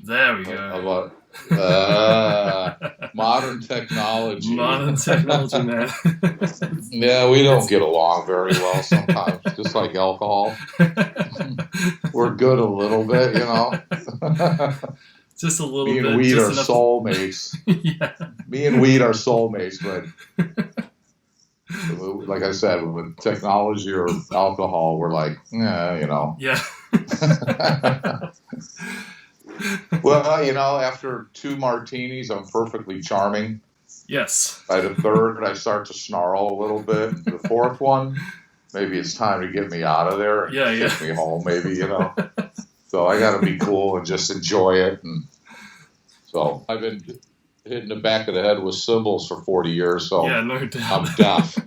There we go. Modern technology. Modern technology, man. Yeah, we don't get along very well sometimes, just like alcohol. We're good a little bit, you know. Just a little bit. Me and and weed are soulmates. Yeah. Me and weed are soulmates, but like I said, with technology or alcohol, we're like, you know. Yeah. Well, you know, after 2 martinis, I'm perfectly charming. Yes. By the 3rd, I start to snarl a little bit. The 4th one, maybe it's time to get me out of there and take me home, maybe, you know. So I got to be cool and just enjoy it. And so I've been hitting the back of the head with cymbals for 40 years, so yeah, no doubt. I'm deaf.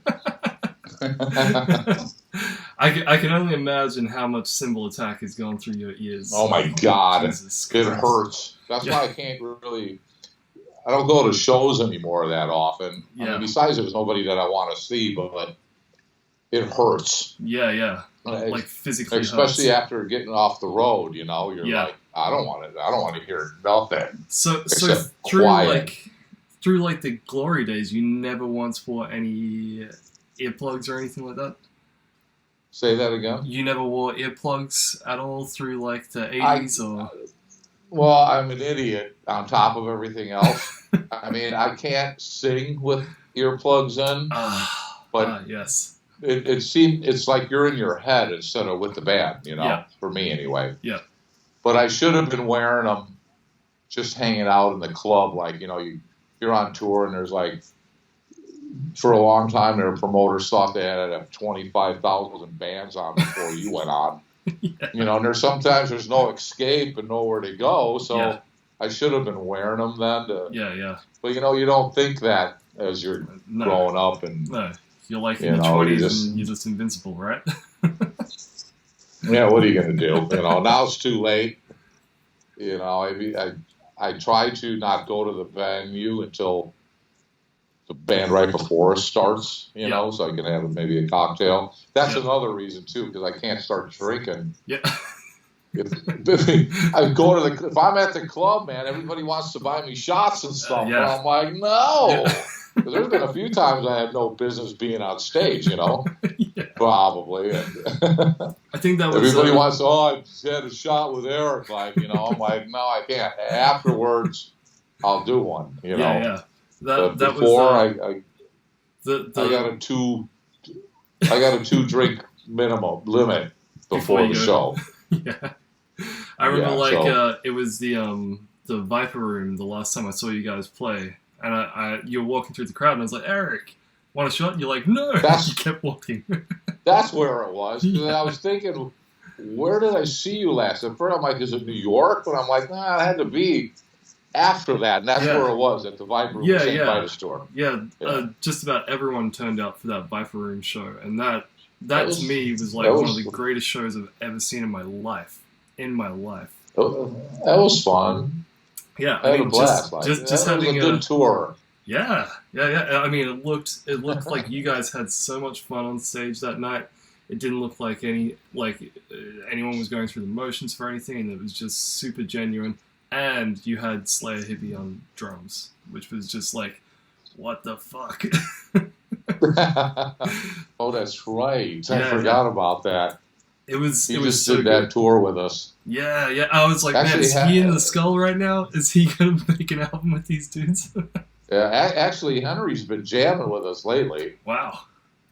I can only imagine how much cymbal attack has gone through your ears. Oh my God, Jesus it Christ. hurts. That's why I can't really. I don't go to shows anymore that often. Yeah. I mean, besides, there's nobody that I want to see, but it hurts. Yeah. Like physically, especially hurts. after getting off the road. You know, you're like, I don't want to hear nothing. So quiet. through the glory days, you never once wore any earplugs or anything like that? Say that again? You never wore earplugs at all through like the 80s or? Well, I'm an idiot on top of everything else. I mean, I can't sing with earplugs in, but yes. It's like you're in your head instead of with the band, you know, for me anyway. Yeah. But I should have been wearing them just hanging out in the club. Like, you know, you're on tour and there's like, for a long time, their promoters thought they had to have 25,000 bands on before you went on. You know, and there's no escape and nowhere to go. So I should have been wearing them then. Yeah. But, you know, you don't think that as you're growing up. And no, you're like in your 20s and you're just invincible, right? Yeah, what are you going to do? You know, now it's too late. You know, I try to not go to the venue until the band right before it starts, you know, so I can have maybe a cocktail. That's another reason, too, because I can't start drinking. Yeah. If I'm at the club, man, everybody wants to buy me shots and stuff. And I'm like, no. Because there's been a few times I had no business being on stage, you know, probably. I think that was everybody wants. I just had a shot with Eric, like, you know. I'm like, no, I can't. Afterwards, I'll do one, you know. Yeah. But before I got a 2 drink limit before the show. Yeah, I remember it was the Viper Room the last time I saw you guys play. And you were walking through the crowd, and I was like, Eric, want a shot? And you're like, no. You kept walking. That's where it was. I was thinking, where did I see you last? At first, I'm like, is it New York? But I'm like, nah, it had to be after that. And that's where it was, at the Viper Room St. Store. Yeah, just about everyone turned out for that Viper Room show. And that to me was like one of the greatest shows I've ever seen in my life. That was fun. Yeah, I had a blast. Just having a good tour. Yeah. I mean, it looked like you guys had so much fun on stage that night. It didn't look like anyone was going through the motions for anything, and it was just super genuine. And you had Slayer Hippie on drums, which was just like, what the fuck? Oh, that's right. I forgot about that. He just so did that tour with us. Yeah. I was like, man, is he in the Skull right now? Is he going to make an album with these dudes? Yeah, actually, Henry's been jamming with us lately. Wow.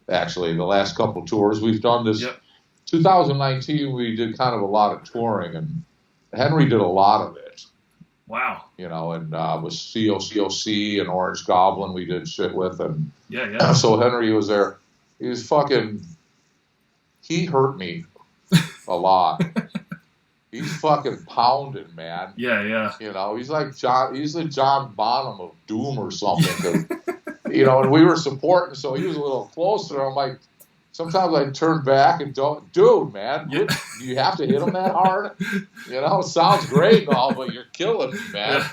Actually, the last couple tours we've done this. 2019, we did kind of a lot of touring, and Henry did a lot of it. Wow. You know, and with COCOC and Orange Goblin we did shit with, and yeah. So Henry was there. He hurt me a lot. He's fucking pounding, man. Yeah. You know, he's the John Bonham of Doom or something. You know, and we were supporting, so he was a little closer. I'm like, sometimes I turn back and dude, man, do you have to hit him that hard? You know, it sounds great and all, but you're killing me, man.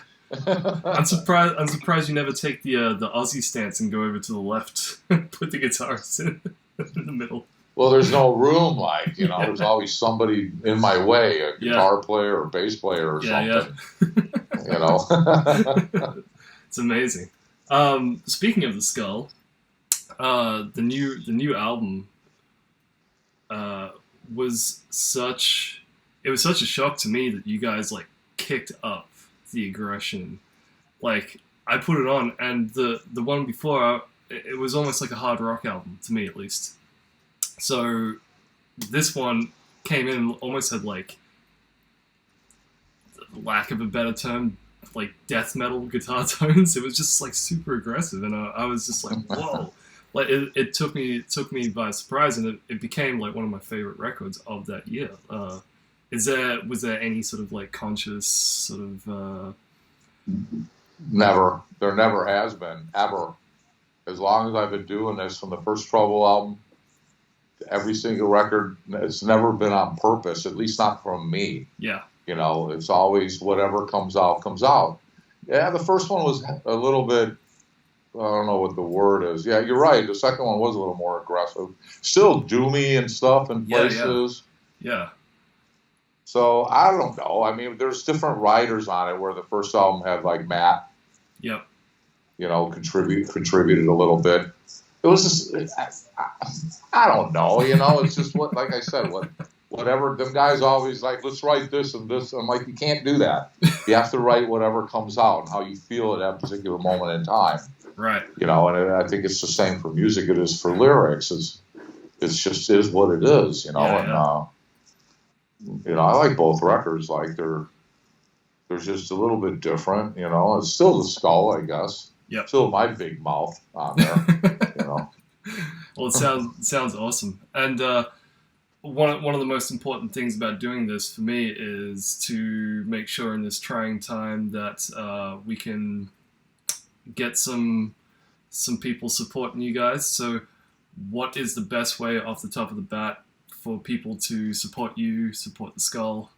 Yeah. I'm surprised you never take the Aussie stance and go over to the left and put the guitars in the middle. Well, there's no room, there's always somebody in my way, a guitar player or bass player or something. You know. It's amazing. Speaking of the Skull, the new album was such a shock to me that you guys like kicked up the aggression. Like I put it on, and the one before it was almost like a hard rock album to me, at least. So this one came in and almost had like, lack of a better term, like death metal guitar tones. It was just like super aggressive, and I was just like, whoa. Like it took me by surprise, and it became like one of my favorite records of that year. Was there any sort of like conscious sort of Never. There never has been, ever. As long as I've been doing this, from the first Trouble album to every single record, it's never been on purpose, at least not from me. Yeah. You know, it's always whatever comes out, comes out. Yeah, the first one was a little bit, I don't know what the word is. Yeah, you're right. The second one was a little more aggressive. Still doomy and stuff in places. Yeah. So, I don't know. I mean, there's different writers on it, where the first album had, like, Matt. Yep. You know, contributed a little bit. It was just, I don't know, you know, it's just what, like I said, whatever, them guys always like, let's write this and this. I'm like, you can't do that. You have to write whatever comes out and how you feel at that particular moment in time. Right. You know, and I think it's the same for music it is for lyrics. It's just is what it is, you know. Yeah. And you know, I like both records. Like they're just a little bit different, you know. It's still the Skull, I guess. Yep. Still my big mouth on there, you know. Well, it sounds awesome. And one of the most important things about doing this for me is to make sure in this trying time that we can get some people supporting you guys. So what is the best way off the top of the bat for people to support you, support the Skull,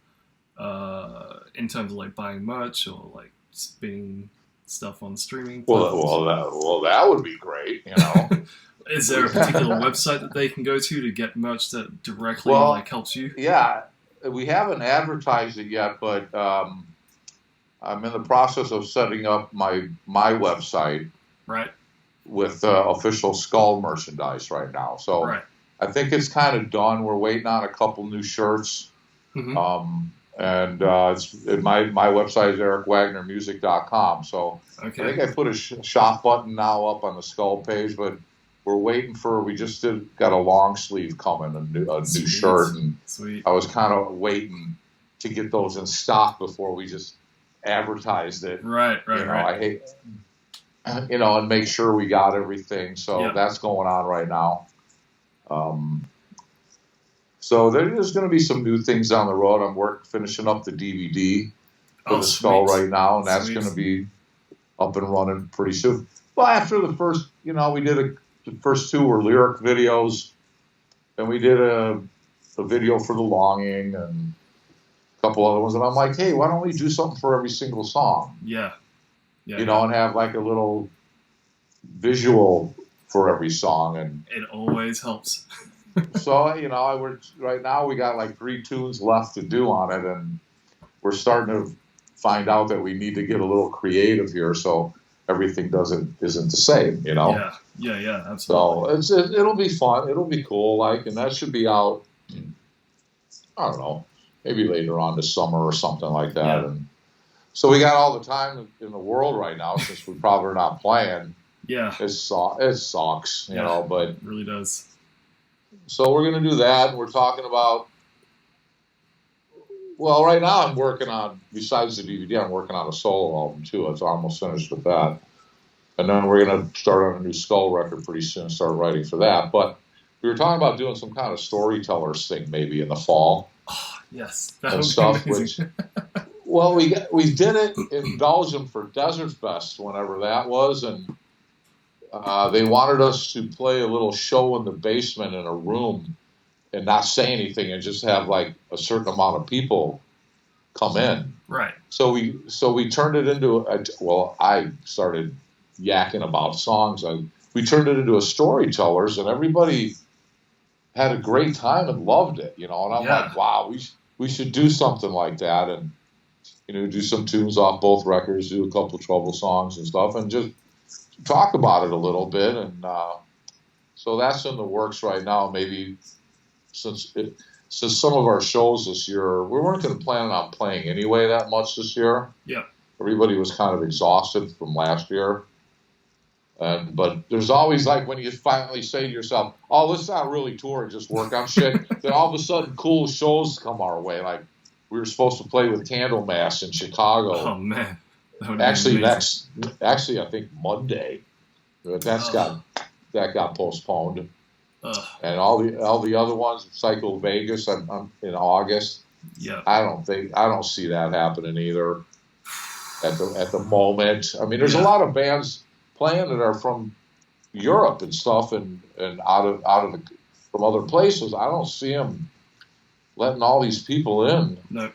in terms of like buying merch or like spinning stuff on streaming platforms? Well, that would be great, you know. Is there a particular website that they can go to get merch that directly like helps you? Yeah, we haven't advertised it yet, but I'm in the process of setting up my website, right, with official Skull merchandise right now. So right. I think it's kind of done. We're waiting on a couple new shirts, and my website is ericwagnermusic.com. So okay. I think I put a shop button now up on the Skull page, but we're waiting for. We just got a long sleeve coming, a new shirt, and Sweet. I was kind of waiting to get those in stock before we just advertised it. Right. I hate, and make sure we got everything. So that's going on right now. So there's going to be some new things down the road. I'm finishing up the DVD for the Skull right now, and that's going to be up and running pretty soon. Well, after the first, we did the first two were lyric videos, then we did a video for The Longing and a couple other ones, and I'm like, hey, why don't we do something for every single song? Yeah. And have like a little visual for every song, and it always helps. So right now we got like 3 tunes left to do on it, and we're starting to find out that we need to get a little creative here, so everything isn't the same, Yeah, absolutely. So it'll be fun, it'll be cool, and that should be out, I don't know, maybe later on this summer or something like that. Yeah. And so we got all the time in the world right now, since we probably are not playing. Yeah, it sucks, but it really does. So we're going to do that. We're talking about, well, right now I'm working on, besides the DVD, I'm working on a solo album too. It's almost finished with that. And then we're going to start on a new Skull record pretty soon, start writing for that. But we were talking about doing some kind of storytellers thing maybe in the fall. Oh, yes. That and stuff, which, well, we did it in Belgium for Desert Fest, whenever that was, and they wanted us to play a little show in the basement in a room and not say anything and just have like a certain amount of people come in. Right. So we turned it into I started yakking about songs. We turned it into a storytellers, and everybody had a great time and loved it, And I'm like, wow, we should do something like that. And do some tunes off both records, do a couple trouble songs and stuff, and just talk about it a little bit. And so that's in the works right now. Maybe since some of our shows this year, we weren't going to plan on playing anyway that much this year. Yeah. Everybody was kind of exhausted from last year. But there's always like when you finally say to yourself, oh, let's not really tour and just work on shit, then all of a sudden cool shows come our way. Like we were supposed to play with Candlemass in Chicago. Oh, man. Actually, I think Monday. But that got postponed. And all the other ones, Psycho Vegas in August. Yeah. I don't see that happening either at the moment. I mean, there's a lot of bands playing that are from Europe and stuff, and from other places. I don't see them letting all these people in. No.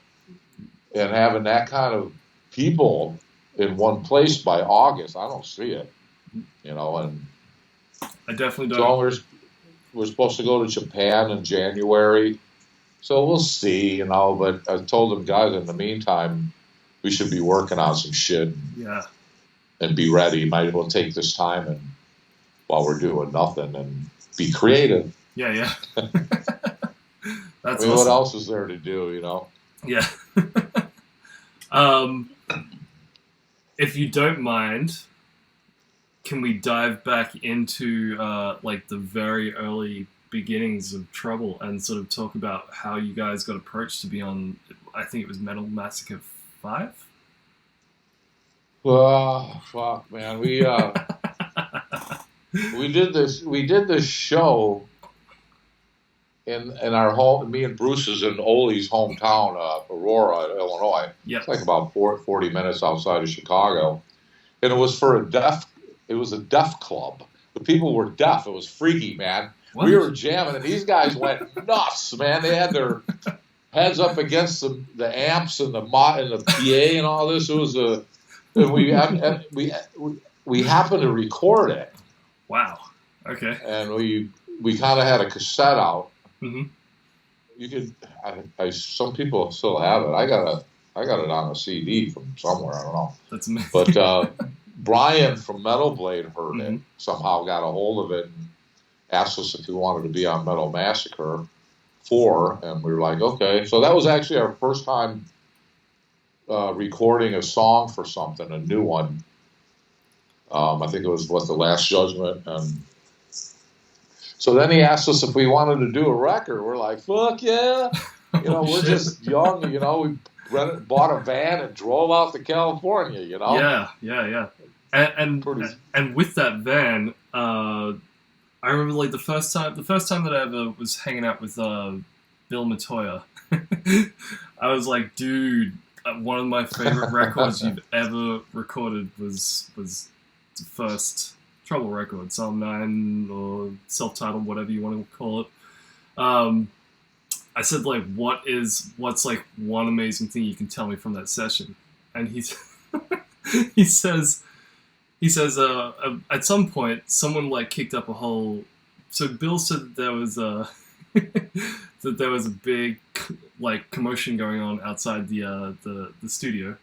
And having that kind of people in one place by August. I don't see it. And I definitely don't. So we're supposed to go to Japan in January, so we'll see. But I told them guys in the meantime we should be working on some shit. Yeah. And be ready. Might as well take this time and while we're doing nothing and be creative. Yeah. That's awesome. What else is there to do? Yeah. If you don't mind, can we dive back into like the very early beginnings of Trouble and sort of talk about how you guys got approached to be on? I think it was Metal Massacre 5. Oh, fuck, man. We did this show in our home. Me and Bruce is in Ole's hometown, Aurora, Illinois. Yep. It's like about 40 minutes outside of Chicago, and it was for a deaf club. The people were deaf. It was freaky, man. What? We were jamming, and these guys went nuts, man. They had their heads up against the amps and the PA and all this. It was a And we happened to record it. Wow. Okay. And we kind of had a cassette out. Mm-hmm. You could. Some people still have it. I got it on a CD from somewhere. I don't know. That's amazing. But Brian from Metal Blade heard it. Somehow got a hold of it and asked us if we wanted to be on Metal Massacre 4, and we were like, okay. So that was actually our first time recording a song for something, a new one. I think it was The Last Judgment, and so then he asked us if we wanted to do a record. We're like, fuck yeah! We're just young. We bought a van and drove out to California. Yeah. And with that van, I remember like the first time that I ever was hanging out with Bill Matoya. I was like, dude, one of my favorite records you've ever recorded was the first Trouble record, Psalm 9 or self-titled, whatever you want to call it. I said, like, what's like one amazing thing you can tell me from that session? And he says at some point someone like kicked up a whole. So Bill said that there was a that there was a big like commotion going on outside the studio,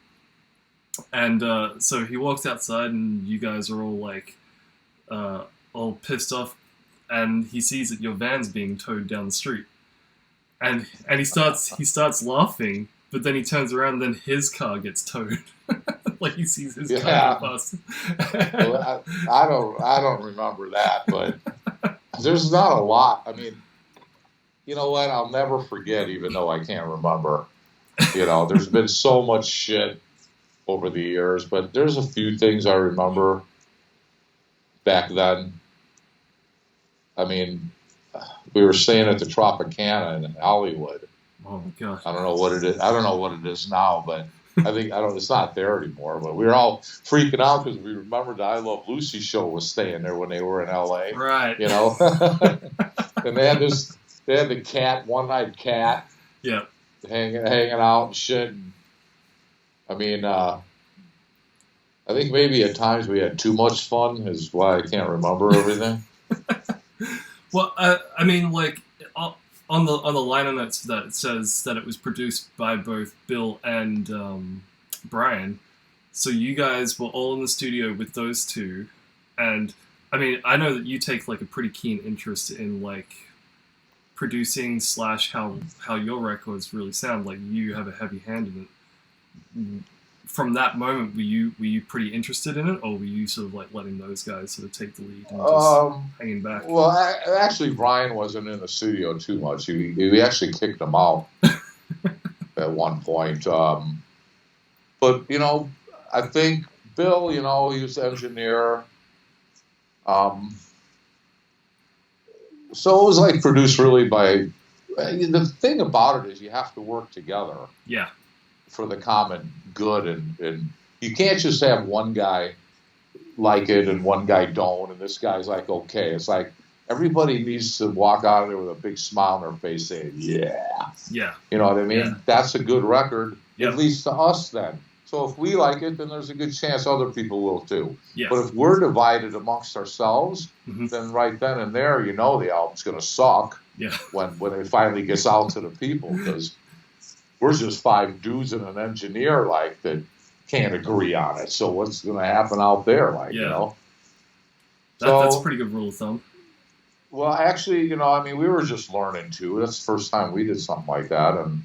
and so he walks outside and you guys are all like all pissed off, and he sees that your van's being towed down the street, and he starts laughing, but then he turns around and then his car gets towed. Like he sees his car pass. Well, I don't remember that, but there's not a lot. I mean, you know what? I'll never forget, even though I can't remember. There's been so much shit over the years, but there's a few things I remember back then. I mean, we were staying at the Tropicana in Hollywood. Oh my gosh! I don't know what it is. I don't know what it is now, but it's not there anymore. But we were all freaking out because we remembered the I Love Lucy show was staying there when they were in L.A. Right. And they had the cat, one-eyed cat. Yeah. Hanging out and shit. I mean, I think maybe at times we had too much fun is why I can't remember everything. Well, I mean, like on the liner notes for that, it says that it was produced by both Bill and Brian. So you guys were all in the studio with those two, and I mean, I know that you take like a pretty keen interest in like producing / how your records really sound. Like you have a heavy hand in it. From that moment, were you pretty interested in it, or were you sort of like letting those guys sort of take the lead and just hanging back? Well, actually, Brian wasn't in the studio too much. We actually kicked him out at one point. But I think Bill, he was the engineer. So it was like produced really by. The thing about it is you have to work together. Yeah. For the common good, and you can't just have one guy like it and one guy don't, and this guy's like okay. It's like everybody needs to walk out of there with a big smile on their face, saying yeah. You know what I mean? Yeah. That's a good record, Yep. at least to us. Then, so if we like it, then there's a good chance other people will too. Yes. But if we're divided amongst ourselves, Mhm. then right then and there, the album's going to suck. Yeah. When it finally gets out to the people, because we're just 5 dudes and an engineer like that can't agree on it. So what's going to happen out there? Like, That's a pretty good rule of thumb. Well, actually, we were just learning too. That's the first time we did something like that. And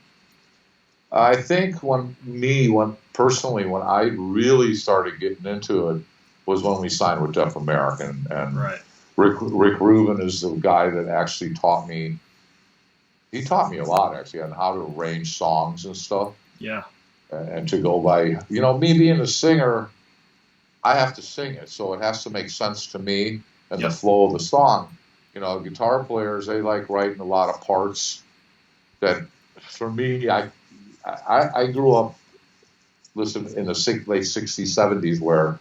I think when I really started getting into it was when we signed with Def American. And Right. Rick Rubin is the guy that actually taught me. He taught me a lot, actually, on how to arrange songs and stuff. Yeah. And to go by, me being a singer, I have to sing it, so it has to make sense to me and Yep. the flow of the song. Guitar players, they like writing a lot of parts that, for me, I grew up, in the late 60s, 70s, where,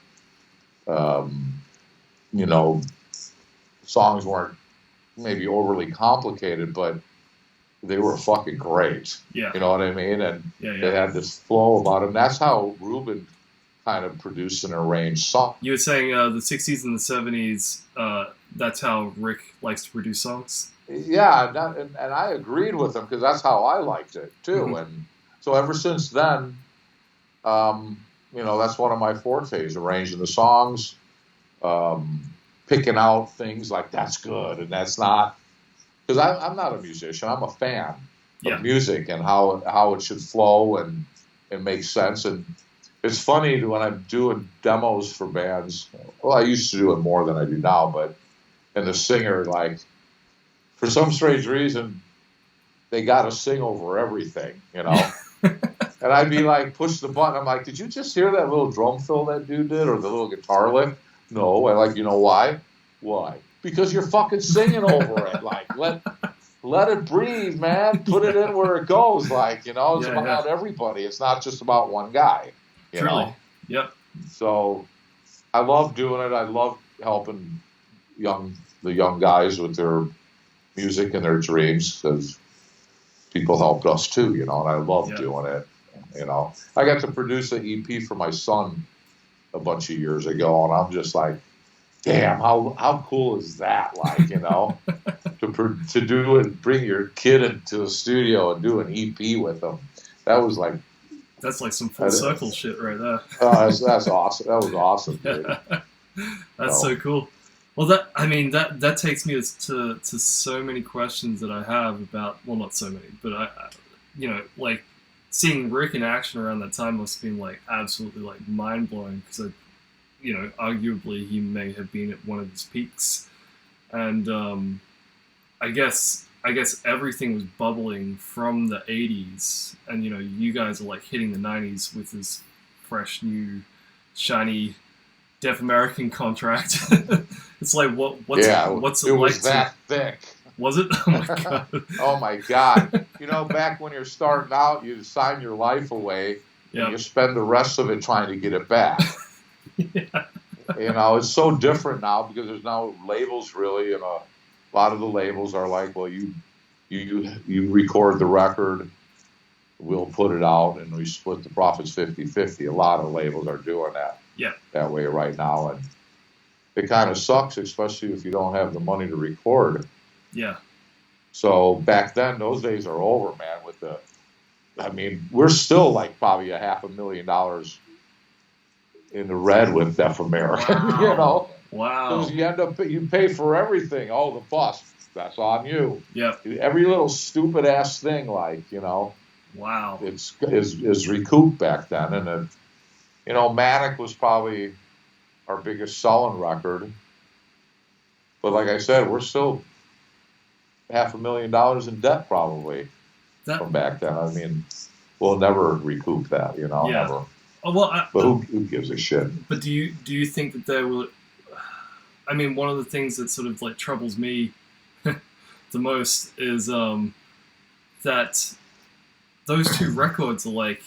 songs weren't maybe overly complicated, but they were fucking great. Yeah. You know what I mean? And Yeah. they had this flow about them. That's how Rubin kind of produced and arranged songs. You were saying the 60s and the 70s, that's how Rick likes to produce songs? Yeah, and I agreed with him because that's how I liked it too. Mm-hmm. And so ever since then, that's one of my fortes, arranging the songs, picking out things like that's good and that's not. Because I'm not a musician. I'm a fan of music and how it should flow and make sense. And it's funny when I'm doing demos for bands. Well, I used to do it more than I do now, and the singer, like, for some strange reason, they got to sing over everything, And I'd be like, push the button. I'm like, did you just hear that little drum fill that dude did or the little guitar lick? No. I like, why? Why? Because you're fucking singing over it. Like, let it breathe, man. Put it in where it goes. Like, it's about everybody. It's not just about one guy. You know? Yep. So I love doing it. I love helping the young guys with their music and their dreams, because people helped us too, and I love doing it. I got to produce an EP for my son a bunch of years ago, and I'm just like, damn, how cool is that? Like, to do it, bring your kid into the studio and do an EP with them. That was like, that's like some full circle shit right there. Oh, that's awesome. That was awesome, dude. That's so cool. Well, that takes me to so many questions that I have about, well, not so many, but I like seeing Rick in action around that time must have been like absolutely like mind blowing, because arguably he may have been at one of his peaks, and I guess everything was bubbling from the 80s, and you guys are like hitting the 90s with this fresh new shiny Def American contract. It's like what's it like? Was that thick? Was it? Oh my god! Oh my god! Back when you're starting out, you sign your life away, and you spend the rest of it trying to get it back. It's so different now because there's now labels really, and a lot of the labels are like, well, you record the record, we'll put it out, and we split the profits 50-50. A lot of labels are doing that. That way right now, and it kind of sucks, especially if you don't have the money to record. Yeah. So back then, those days are over, man. With the I mean, we're still like probably $500,000 in the red with Deaf American, Wow. you know? Wow. Because you end up, you pay for everything. Oh, the bus, that's on you. Yep. Every little stupid ass thing, like, you know, Wow. is recouped back then. And then, you know, Manic was probably our biggest selling record. But like I said, we're still $500,000 in debt probably from back then. I mean, we'll never recoup that, you know, never. Oh, well, but who gives a shit? But do you think that there will? I mean, one of the things that sort of like troubles me the most is that those two records are like,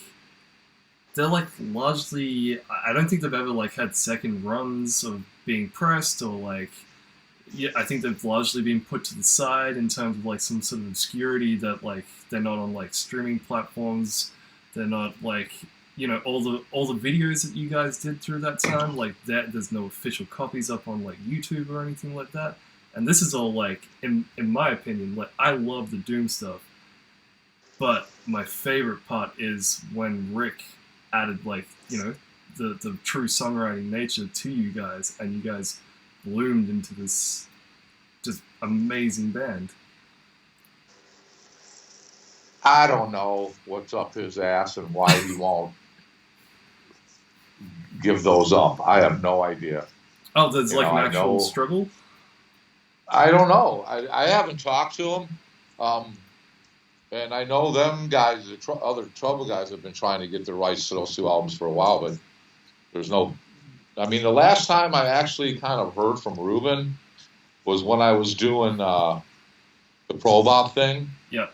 they're like largely, I don't think they've ever like had second runs of being pressed or like, yeah, I think they've largely been put to the side in terms of like some sort of obscurity that like they're not on like streaming platforms, they're not like, you know, all the videos that you guys did through that time, like that, there's no official copies up on like YouTube or anything like that. And this is all like, in my opinion, like I love the Doom stuff, but my favorite part is when Rick added like, you know, the true songwriting nature to you guys, and you guys bloomed into this just amazing band. I don't know what's up his ass and why he won't give those up. I have no idea. Oh, there's like an actual struggle? I don't know. I haven't talked to him. And I know them guys, the other Trouble guys, have been trying to get the rights to those two albums for a while, but there's no... I mean, the last time I actually kind of heard from Rubin was when I was doing the Probot thing. Yeah.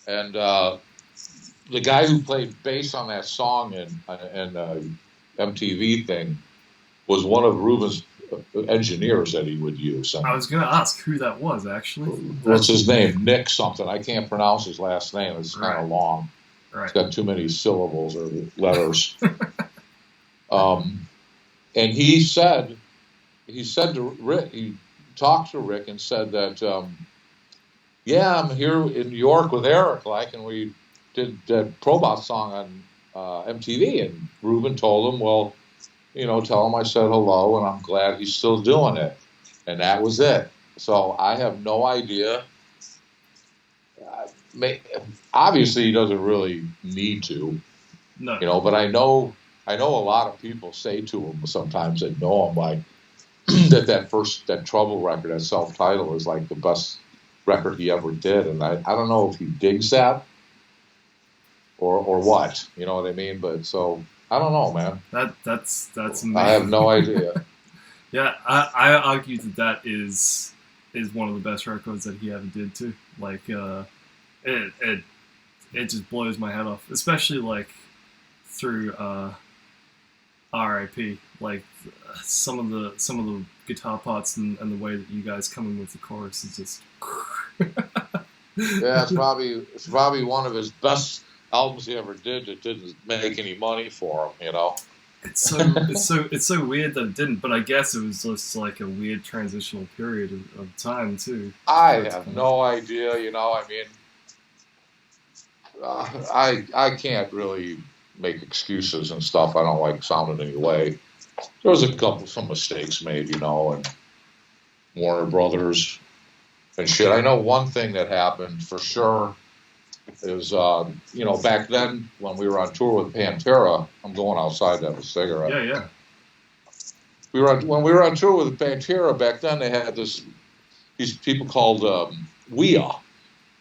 And the guy who played bass on that song and MTV thing was one of Rubin's engineers that he would use. And I was going to ask who that was, actually. What's his name? Nick something. I can't pronounce his last name. It's kind of long. Right. It's got too many syllables or letters. And he said to Rick, he talked to Rick and said that, yeah, I'm here in New York with Eric, like, and we did that Probot song on MTV. And Rubin told him, well, you know, tell him I said hello, and I'm glad he's still doing it. And that was it. So I have no idea. Obviously, he doesn't really need to, no. You know. But I know a lot of people say to him sometimes that know him, like that Trouble record, that self-titled, is like the best record he ever did, and I don't know if he digs that or what, you know what I mean? But so I don't know, man. That's amazing. I have no idea. Yeah, I argue that is one of the best records that he ever did too. Like it just blows my head off, especially like through R.I.P. Like some of the guitar parts and the way that you guys come in with the chorus is just. Yeah, it's probably one of his best albums he ever did that didn't make any money for him, you know. It's so weird that it didn't, but I guess it was just like a weird transitional period of time too. I have no idea, you know. I mean, I can't really make excuses and stuff. I don't like sounding any way. There was some mistakes made, you know, and Warner Brothers and shit. I know one thing that happened for sure is, you know, back then when we were on tour with Pantera, I'm going outside to have a cigarette. Yeah. When we were on tour with Pantera back then, they had these people called WEA,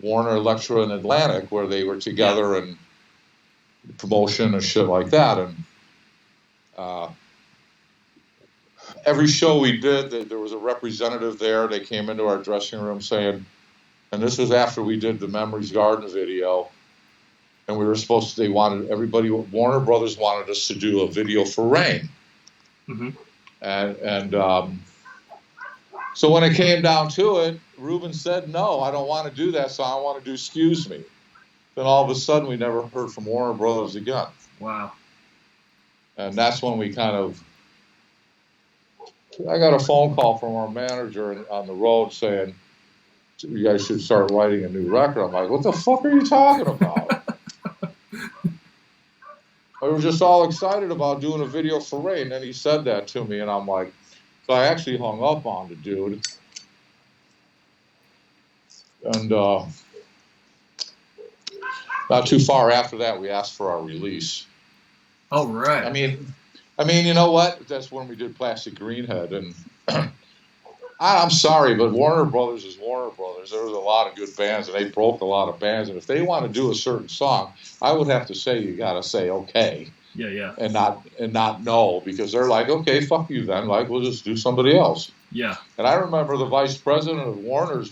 Warner, Elektra, and Atlantic, where they were together and promotion and shit like that. And every show we did, there was a representative there. They came into our dressing room saying, and this was after we did the Memories Garden video, and we were supposed to, Warner Brothers wanted us to do a video for Rain. Mm-hmm. And so when it came down to it, Rubin said, no, I don't want to do that song. I want to do Excuse Me. Then all of a sudden, we never heard from Warner Brothers again. Wow. And that's when we I got a phone call from our manager on the road saying, you guys should start writing a new record. I'm like, what the fuck are you talking about? I was just all excited about doing a video for Ray, and then he said that to me, and I'm like, so I actually hung up on the dude. And not too far after that, we asked for our release. Oh, right. I mean, you know what? That's when we did Plastic Greenhead, and I'm sorry, but Warner Brothers is Warner Brothers. There was a lot of good bands, and they broke a lot of bands. And if they want to do a certain song, I would have to say you got to say okay. Yeah. And not no, because they're like, okay, fuck you then. Like, we'll just do somebody else. Yeah. And I remember the vice president of Warner's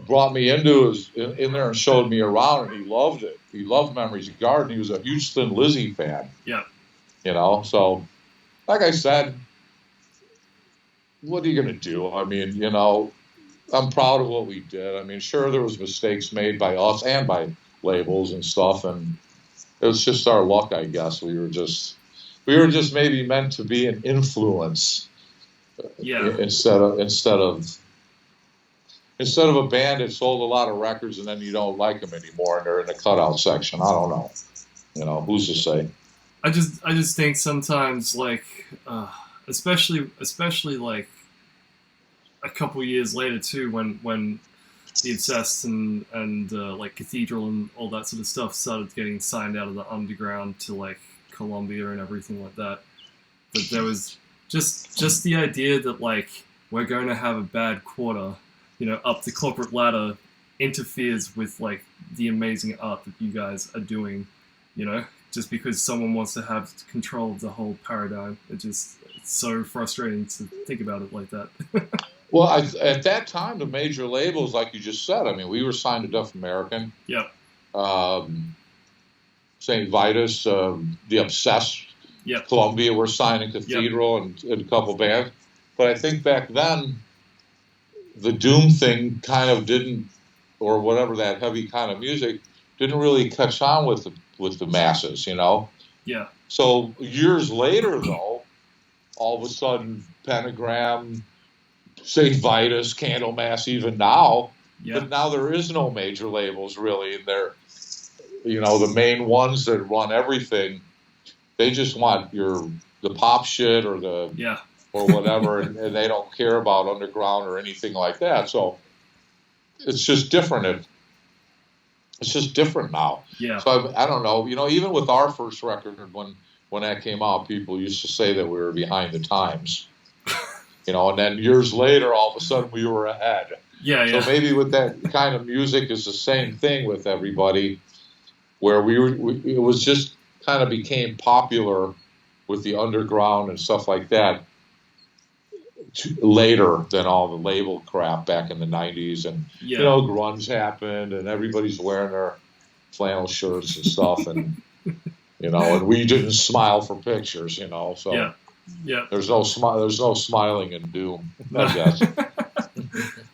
brought me in there and showed me around, and he loved it. He loved Memories of Garden. He was a huge Thin Lizzy fan. Yeah. You know, so like I said, what are you going to do? I mean, you know, I'm proud of what we did. I mean, sure, there was mistakes made by us and by labels and stuff, and it was just our luck, I guess. We were just maybe meant to be an influence. Yeah. Instead of a band that sold a lot of records and then you don't like them anymore and they're in the cutout section. I don't know. You know, who's to say? I just think sometimes, like, especially like a couple years later too, when the Obsessed and like Cathedral and all that sort of stuff started getting signed out of the underground to like Columbia and everything like that. But there was just the idea that like we're going to have a bad quarter, you know, up the corporate ladder interferes with like the amazing art that you guys are doing, you know, just because someone wants to have control of the whole paradigm. It's so frustrating to think about it like that. Well, at that time, the major labels, like you just said, I mean, we were signed to Deaf American. Yep. St. Vitus, the Obsessed. Yep. Columbia were signing Cathedral and a couple bands. But I think back then, the Doom thing kind of didn't, or whatever, that heavy kind of music, didn't really catch on with the masses, you know? Yeah. So years later, though, all of a sudden, Pentagram, St. Vitus, Candlemass, even now, but now there is no major labels really, and they're, you know, the main ones that run everything, they just want the pop shit or or whatever, and they don't care about underground or anything like that. So it's just different. It's just different now. Yeah. So I don't know. You know, even with our first record, when that came out, people used to say that we were behind the times. You know, and then years later, all of a sudden, we were ahead. Yeah. So maybe with that kind of music, is the same thing with everybody, where it was just kind of became popular with the underground and stuff like that later than all the label crap back in the 90s. And, you know, grunge happened and everybody's wearing their flannel shirts and stuff. And, you know, and we didn't smile for pictures, you know. So there's no smiling in Doom, I guess.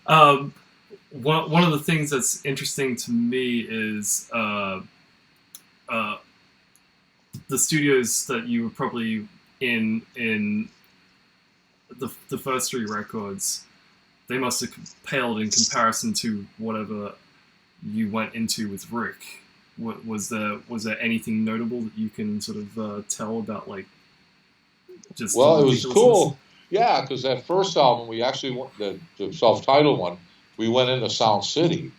One of the things that's interesting to me is the studios that you were probably in the first three records. They must have paled in comparison to whatever you went into with Rick. Was there anything notable that you can sort of tell about, like, just? Well, it was cool. Yeah, because that first album, we actually the self-titled one, we went into Sound City,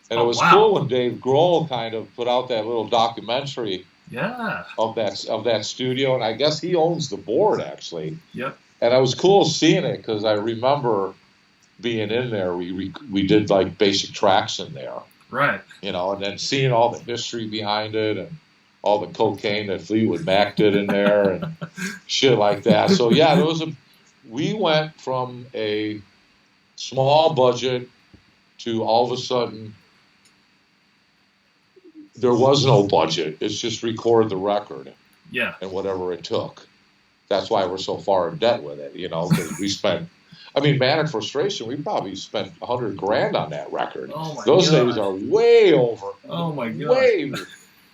and it was cool when Dave Grohl kind of put out that little documentary. Yeah. Of that studio, and I guess he owns the board actually. Yep. And it was cool seeing it because I remember being in there. We did like basic tracks in there. Right. You know, and then seeing all the history behind it and all the cocaine that Fleetwood Mac did in there and shit like that. So yeah, we went from a small budget to all of a sudden there was no budget. It's just record the record. Yeah. And whatever it took. That's why we're so far in debt with it, you know, because we spent, I mean, Manic Frustration, we probably spent $100,000 on that record. Oh my Those God. days are way over. Oh my God. Way,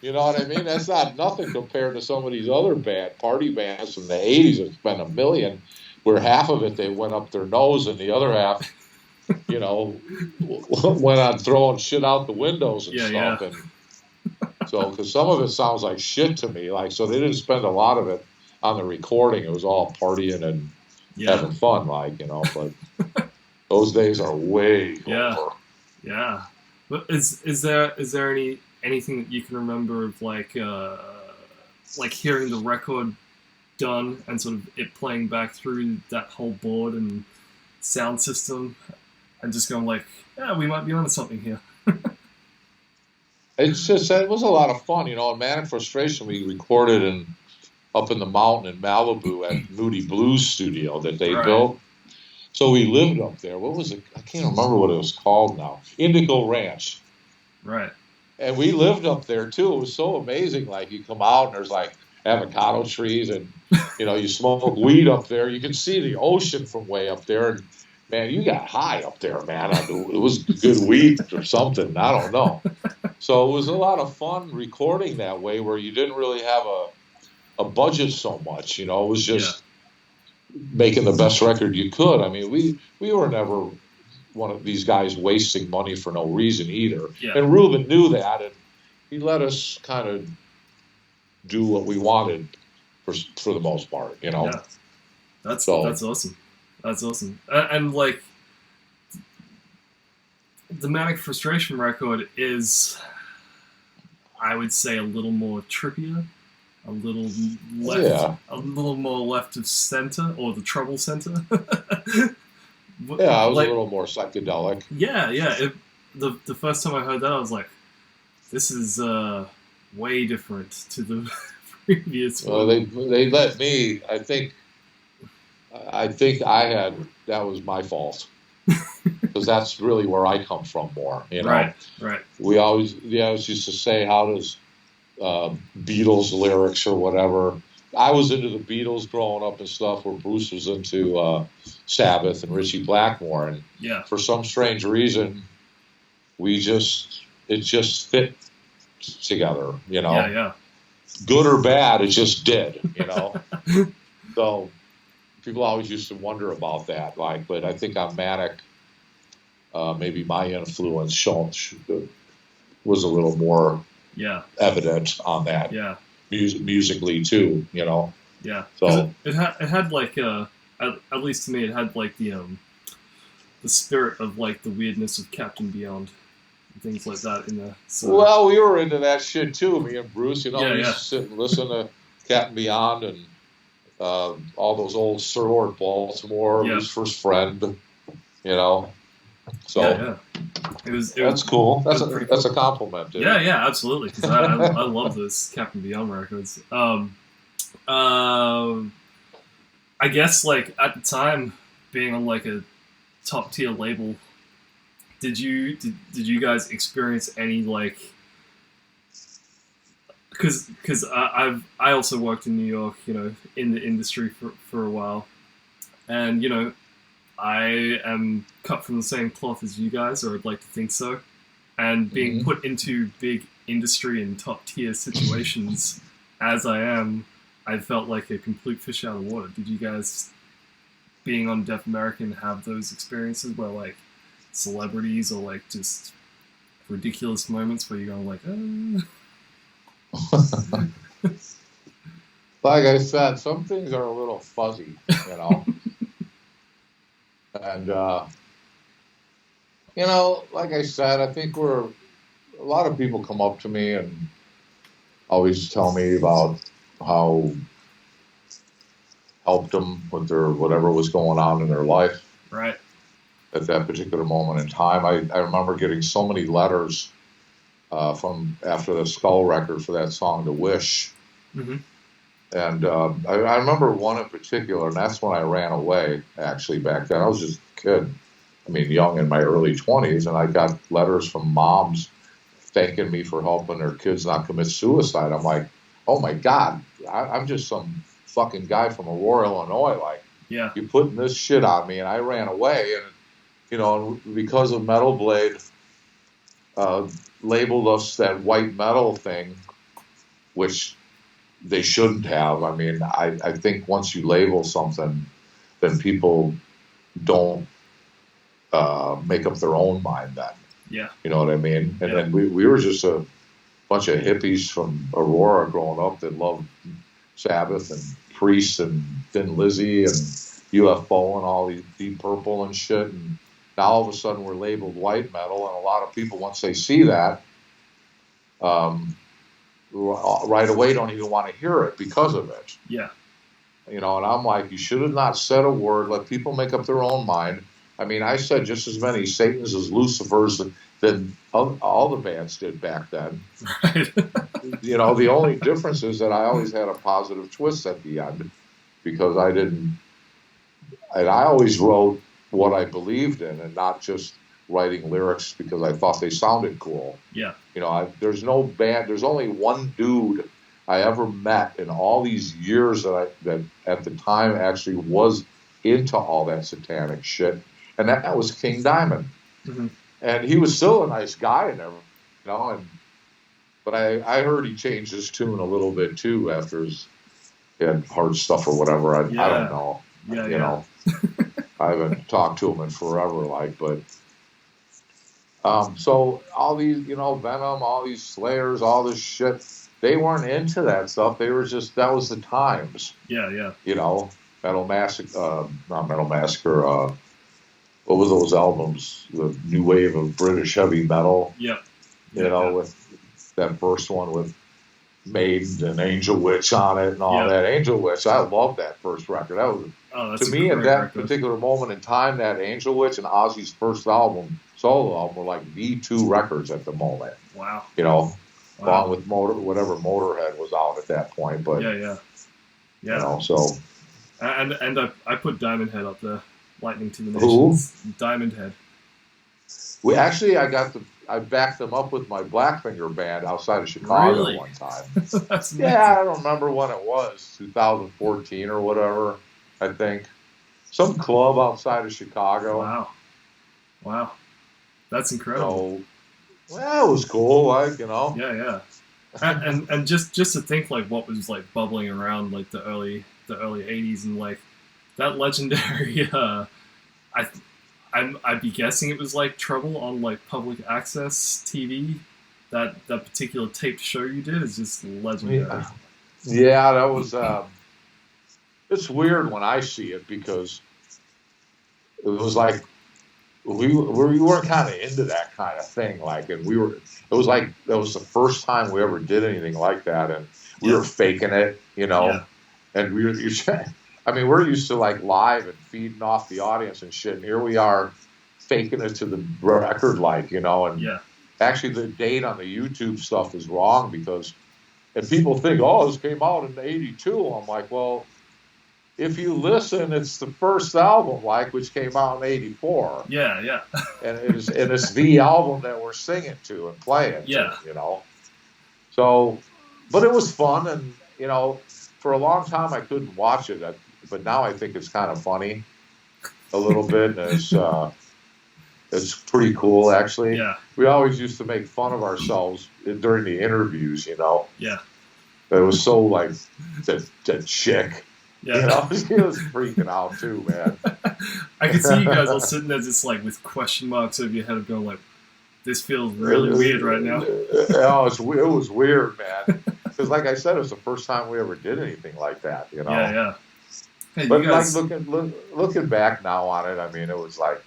you know what I mean? That's not nothing compared to some of these other party bands from the 80s that spent $1 million, where half of it they went up their nose and the other half you know, went on throwing shit out the windows and stuff. Yeah. And so, because some of it sounds like shit to me, like, so they didn't spend a lot of it on the recording. It was all partying and having fun, like, you know, but those days are way over. Yeah. But is there anything that you can remember of like hearing the record done and sort of it playing back through that whole board and sound system and just going like, yeah, we might be onto something here. It's just, it was a lot of fun, you know. In Manic Frustration, we recorded up in the mountain in Malibu at Moody Blues Studio that they built. So we lived up there. What was it? I can't remember what it was called now. Indigo Ranch. Right. And we lived up there too. It was so amazing. Like, you come out and there's like avocado trees and, you know, you smoke weed up there. You can see the ocean from way up there. And man, you got high up there, man. It was good weed or something. I don't know. So it was a lot of fun recording that way, where you didn't really have a budget so much. You know, it was just making the best record you could. I mean, we were never one of these guys wasting money for no reason either. Yeah. And Rubin knew that, and he let us kind of do what we wanted for the most part, you know. Yeah. That's awesome. That's awesome. And like, the Manic Frustration record is, I would say, a little more trippier, a little more left of center, or the treble center. Yeah, it was like, a little more psychedelic. Yeah. The first time I heard that, I was like, this is way different to the previous one. Well, they let me. I think that was my fault. Because that's really where I come from more, you know. Right. We always used to say, how does Beatles lyrics or whatever. I was into the Beatles growing up and stuff, where Bruce was into Sabbath and Ritchie Blackmore, and for some strange reason, it just fit together, you know. Yeah. Good or bad, it just did, you know. So people always used to wonder about that, like, but I think on Manic, maybe my influence was a little more evident on that. Yeah. Musically too, you know. Yeah. So it had like at least to me, it had like the spirit of like the weirdness of Captain Beyond and things like that in there. So. Well, we were into that shit too, me and Bruce. You know, we used to sit and listen to Captain Beyond and all those old Sir Lord Baltimore, his first friend. You know. So that's cool. That's a compliment, dude. Yeah, absolutely. Because I love those Captain Beyond records. I guess like at the time, being on like a top tier label, did you guys experience any like? Because I also worked in New York, you know, in the industry for a while, and you know. I am cut from the same cloth as you guys, or I'd like to think so. And being put into big industry and top tier situations as I am, I felt like a complete fish out of water. Did you guys, being on Deaf American, have those experiences where like celebrities or like just ridiculous moments where you're going like, Like I said, some things are a little fuzzy, you know. And, you know, like I said, I think a lot of people come up to me and always tell me about how helped them with their whatever was going on in their life. Right. At that particular moment in time. I remember getting so many letters from after the Skull record for that song, The Wish. Mm-hmm. And I remember one in particular, and that's when I ran away, actually, back then. I was just a kid. I mean, young in my early 20s, and I got letters from moms thanking me for helping their kids not commit suicide. I'm like, oh, my God, I'm just some fucking guy from Aurora, Illinois. Like, you're putting this shit on me, and I ran away. And, you know, because of Metal Blade labeled us that white metal thing, which... they shouldn't have. I mean, I think once you label something, then people don't make up their own mind then. Yeah. You know what I mean? And then we were just a bunch of hippies from Aurora growing up that loved Sabbath and Priest and Thin Lizzy and UFO and all these Deep Purple and shit. And now all of a sudden we're labeled white metal, and a lot of people, once they see that, right away don't even want to hear it because of it. Yeah. You know, and I'm like, you should have not said a word. Let people make up their own mind. I mean, I said just as many Satans as Lucifers than all the bands did back then. Right. You know, the only difference is that I always had a positive twist at the end because I always wrote what I believed in and not just writing lyrics because I thought they sounded cool. Yeah. You know, there's no band, there's only one dude I ever met in all these years that at the time actually was into all that satanic shit, and that was King Diamond. Mm-hmm. And he was still a nice guy and everything, you know. But I heard he changed his tune a little bit too after he had hard stuff or whatever. I don't know. Yeah, you know, I haven't talked to him in forever, but. So all these, you know, Venom, all these Slayers, all this shit, they weren't into that stuff. They were just, that was the times. Yeah. You know, Metal Massacre, not Metal Massacre, what were those albums? The new wave of British heavy metal. Yeah. You know, with that first one with Maiden and Angel Witch on it and all that. Angel Witch, I loved that first record. That was, to me, at that particular moment in time, that Angel Witch and Ozzy's first solo album, were like the two records at the moment. Wow. You know, along with whatever Motorhead was out at that point. But yeah. You know, so. And I put Diamond Head up there. Lightning to the Nations. Who? Diamond Head. We actually, I backed them up with my Blackfinger band outside of Chicago one time. That's I don't remember when it was, 2014 or whatever, I think. Some club outside of Chicago. Wow. That's incredible. So, well, it was cool, like, you know. Yeah. and just to think like what was like bubbling around like the early 80s and like that legendary I'd be guessing it was like Trouble on like public access TV. That particular taped show you did is just legendary. Yeah, that was it's weird when I see it because it was like we weren't kind of into that kind of thing, like, and it was like that was the first time we ever did anything like that, and we were faking it, you know, and we're used to like live and feeding off the audience and shit, and here we are faking it to the record, like, you know, and actually the date on the YouTube stuff is wrong because, and people think, oh, this came out in '82. I'm like, well, if you listen, it's the first album, like, which came out in '84. Yeah. And it's the album that we're singing to and playing. Yeah. To, you know. So, but it was fun, and you know, for a long time I couldn't watch it, but now I think it's kind of funny, a little bit, and it's pretty cool actually. Yeah. We always used to make fun of ourselves during the interviews, you know. Yeah. It was so like that chick. Yeah. You know, she was freaking out too, man. I could see you guys all sitting there just like with question marks over your head going like, this feels really weird right now. Oh, it was weird, man. Because like I said, it was the first time we ever did anything like that, you know. Yeah. Hey, but guys... like looking back now on it, I mean, it was like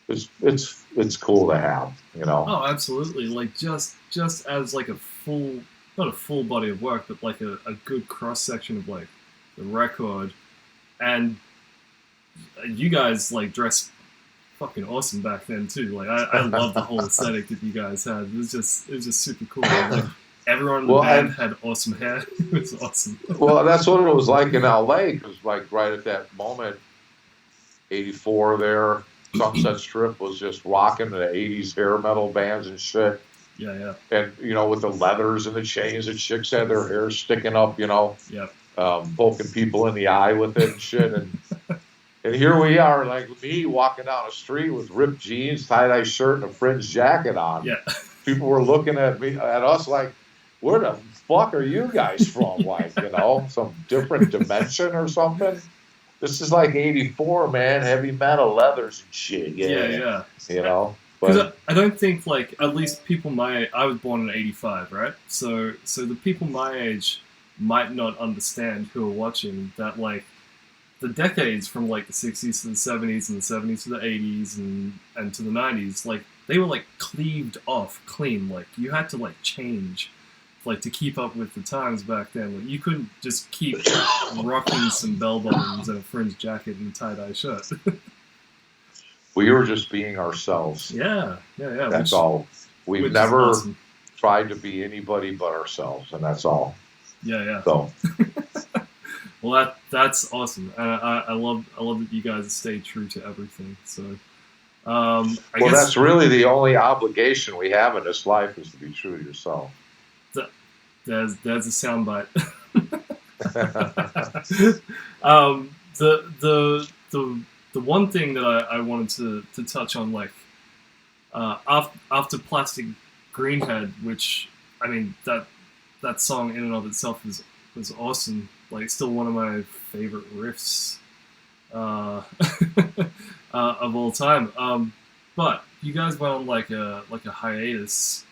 it's cool to have, you know. Oh, absolutely. Like just as like not a full body of work, but like a good cross section of like the record, and you guys like dressed fucking awesome back then too. Like I love the whole aesthetic that you guys had. It was just super cool. Like everyone in the band had awesome hair. It was awesome. Well, that's what it was like in LA, because like right at that moment, '84 there, Sunset Strip was just rocking the '80s hair metal bands and shit. Yeah. And you know, with the leathers and the chains, the chicks had their hair sticking up, you know. Yeah. Poking people in the eye with it and shit, and here we are, like me walking down the street with ripped jeans, tie-dye shirt, and a fringe jacket on. Yeah. People were looking at us like, where the fuck are you guys from? Like, you know, some different dimension or something. This is like '84, man. Heavy metal, leathers and shit. Yeah. You know, Because but I don't think, like, at least people I was born in '85, right? So the people my age might not understand who are watching that, like, the decades from, like, the '60s to the '70s and the '70s to the '80s and to the '90s, like, they were, like, cleaved off clean. Like, you had to, like, change, like, to keep up with the times back then. Like, you couldn't just keep rocking some bell bottoms and a fringe jacket and a tie-dye shirt. we were just being ourselves. Yeah. That's all. We've which never is awesome. tried to be anybody but ourselves, and that's all. Yeah. So, Well, that's awesome, and I love that you guys stay true to everything. So, I guess that's really the only obligation we have in this life is to be true to yourself. there's a soundbite. The one thing that I wanted to touch on, like, after Plastic Greenhead, which, I mean, that song in and of itself was awesome. Like, still one of my favorite riffs of all time. But you guys went on like a hiatus,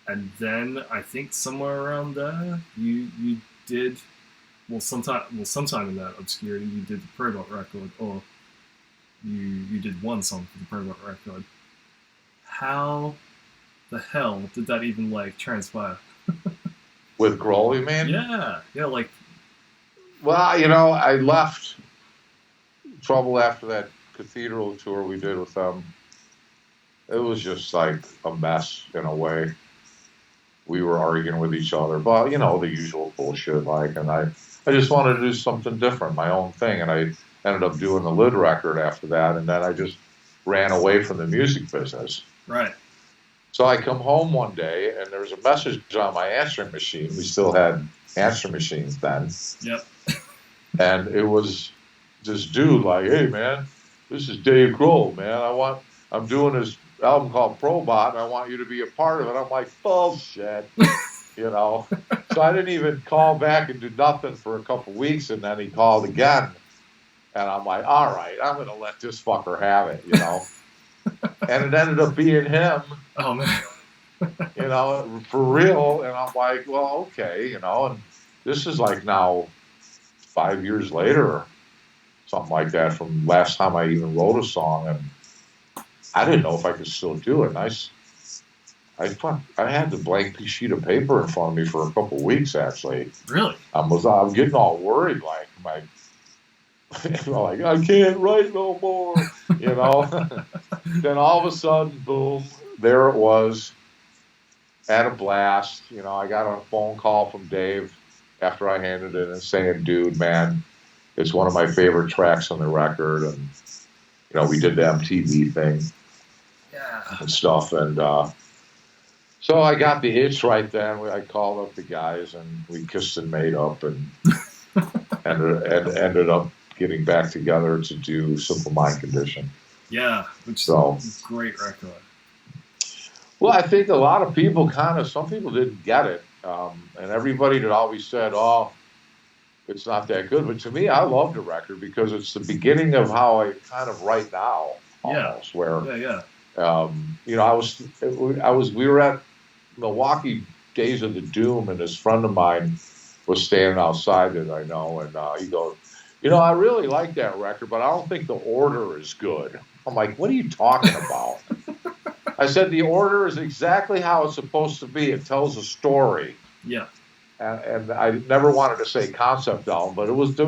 and then I think somewhere around there you did sometime in that obscurity you did the Probot record, or you did one song for the Probot record. How the hell did that even, like, transpire? With Grohl, you mean? Yeah, like, well, you know, I left Trouble after that Cathedral tour we did with them. It was just like a mess in a way. We were arguing with each other, but, you know, the usual bullshit, like, and I just wanted to do something different, my own thing, and I ended up doing the Lid record after that, and then I just ran away from the music business. right. So I come home one day, and there's a message on my answering machine. We still had answering machines then. Yep. And it was this dude like, hey, man, this is Dave Grohl, man. I'm doing this album called Probot, and I want you to be a part of it. I'm like, bullshit, you know. So I didn't even call back and do nothing for a couple weeks, and then he called again. And I'm like, all right, I'm going to let this fucker have it, you know. And it ended up being him. Oh, man. You know, for real. And I'm like, well, okay, you know. And this is like now 5 years later or something like that from last time I even wrote a song. And I didn't know if I could still do it. And I had the blank sheet of paper in front of me for a couple of weeks, actually. Really? I'm getting all worried, like, like, I can't write no more, you know. Then all of a sudden, boom, there it was, at a blast. You know, I got a phone call from Dave after I handed it in saying, dude, man, it's one of my favorite tracks on the record. And, you know, we did the MTV thing and stuff. And so I got the itch right then. I called up the guys, and we kissed and made up, and ended up getting back together to do Simple Mind Condition. Yeah, which is a great record. Well, I think a lot of people some people didn't get it. And everybody that always said, oh, it's not that good. But to me, I love the record because it's the beginning of how I kind of write now, almost. Yeah. Where, you know, we were at Milwaukee Days of the Doom, and this friend of mine was standing outside it, I know, and he goes, you know, I really like that record, but I don't think the order is good. I'm like, what are you talking about? I said, the order is exactly how it's supposed to be. It tells a story. Yeah. And I never wanted to say concept album, but it was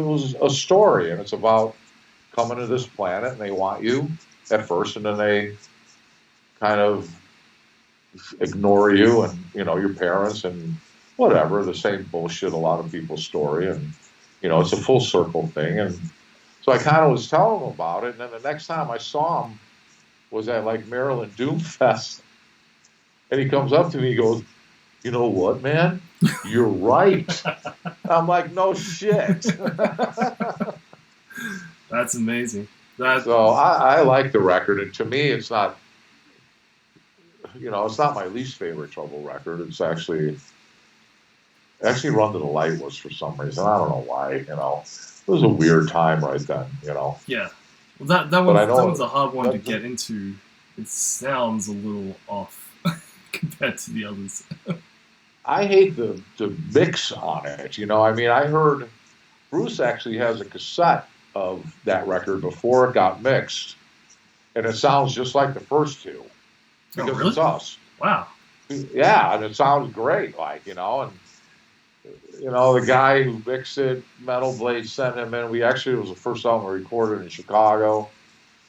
a story, and it's about coming to this planet, and they want you at first, and then they kind of ignore you and, you know, your parents and whatever, the same bullshit, a lot of people's story, and, you know, it's a full circle thing. And so I kind of was telling him about it, and then the next time I saw him was at, like, Maryland Doomfest, and he comes up to me, he goes, you know what, man? You're right. I'm like, no shit. That's amazing. So I like the record, and to me, it's not, you know, it's not my least favorite Trouble record. It's actually, Actually, Run to the Light was for some reason. I don't know why. It was a weird time right then. Yeah. Well, that But I know was a hard one to get into. It sounds a little off compared to the others. I hate the mix on it. I heard Bruce actually has a cassette of that record before it got mixed, and it sounds just like the first two because really? it's us. Wow. Yeah, and it sounds great, and the guy who mixed it, Metal Blade, sent him in. It was the first album we recorded in Chicago.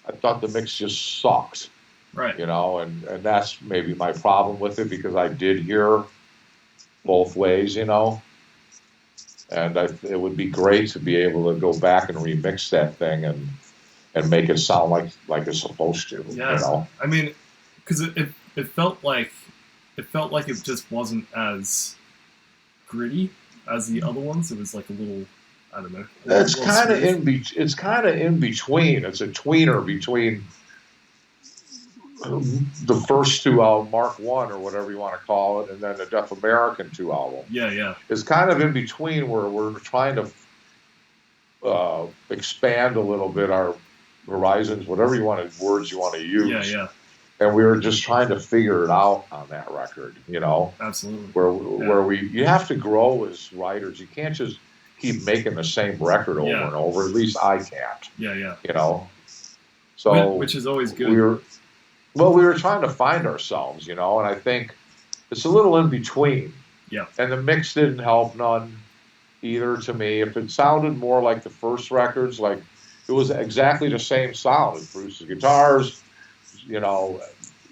I thought the mix just sucked. Right. And that's maybe my problem with it because I did hear both ways, and it would be great to be able to go back and remix that thing and make it sound like it's supposed to. Yeah. I mean, because it felt like it just wasn't as gritty as the other ones. It was like a little, I don't know. It's kind of It's kind of in between. It's a tweener between the first two albums, Mark One or whatever you want to call it, and then the Deaf American 2 album. Yeah. It's kind of in between where we're trying to expand a little bit our horizons, whatever words you want to use. Yeah. And we were just trying to figure it out on that record, Absolutely. Where you have to grow as writers. You can't just keep making the same record over and over. At least I can't. Yeah. So which is always good. We were trying to find ourselves, and I think it's a little in between. Yeah. And the mix didn't help none either to me. If it sounded more like the first records, like it was exactly the same sound as Bruce's guitars,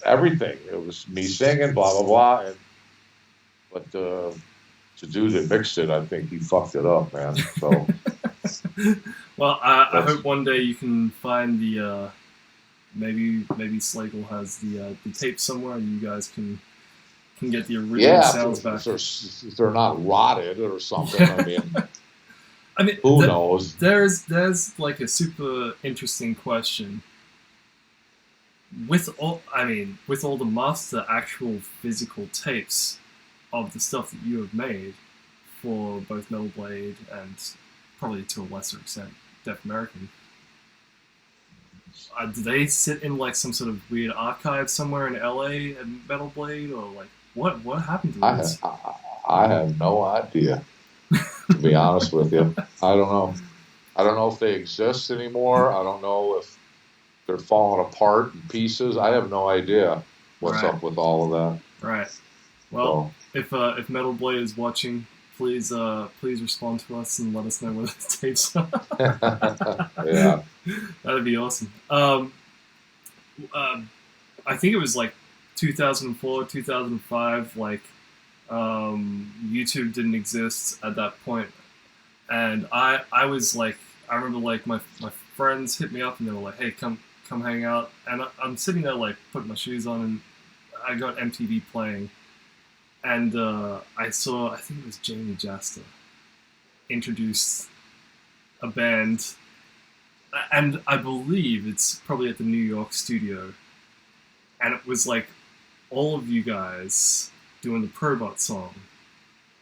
everything. It was me singing, blah, blah, blah. But the dude that mixed it, I think he fucked it up, man. So. Well, I hope one day you can find the... Maybe Slagel has the tape somewhere, and you guys can get the original sounds back. If they're not rotted or something. I mean, who knows? There's like a super interesting question. With all the master actual physical tapes of the stuff that you have made for both Metal Blade and probably to a lesser extent Deaf American. Do they sit in like some sort of weird archive somewhere in LA at Metal Blade, or like what happened to this? I have no idea, to be honest with you. I don't know. I don't know if they exist anymore. I don't know if they're falling apart in pieces. I have no idea what's up with all of that. Right. Well, if Metal Blade is watching, please respond to us and let us know where the tapes are. Yeah. That'd be awesome. I think it was like 2004, 2005, like YouTube didn't exist at that point. And I was like, I remember like my friends hit me up and they were like, hey, come hang out. And I'm sitting there like putting my shoes on and I got MTV playing. And I think it was Jamie Jasta introduced a band, and I believe it's probably at the New York studio, and it was like all of you guys doing the Probot song,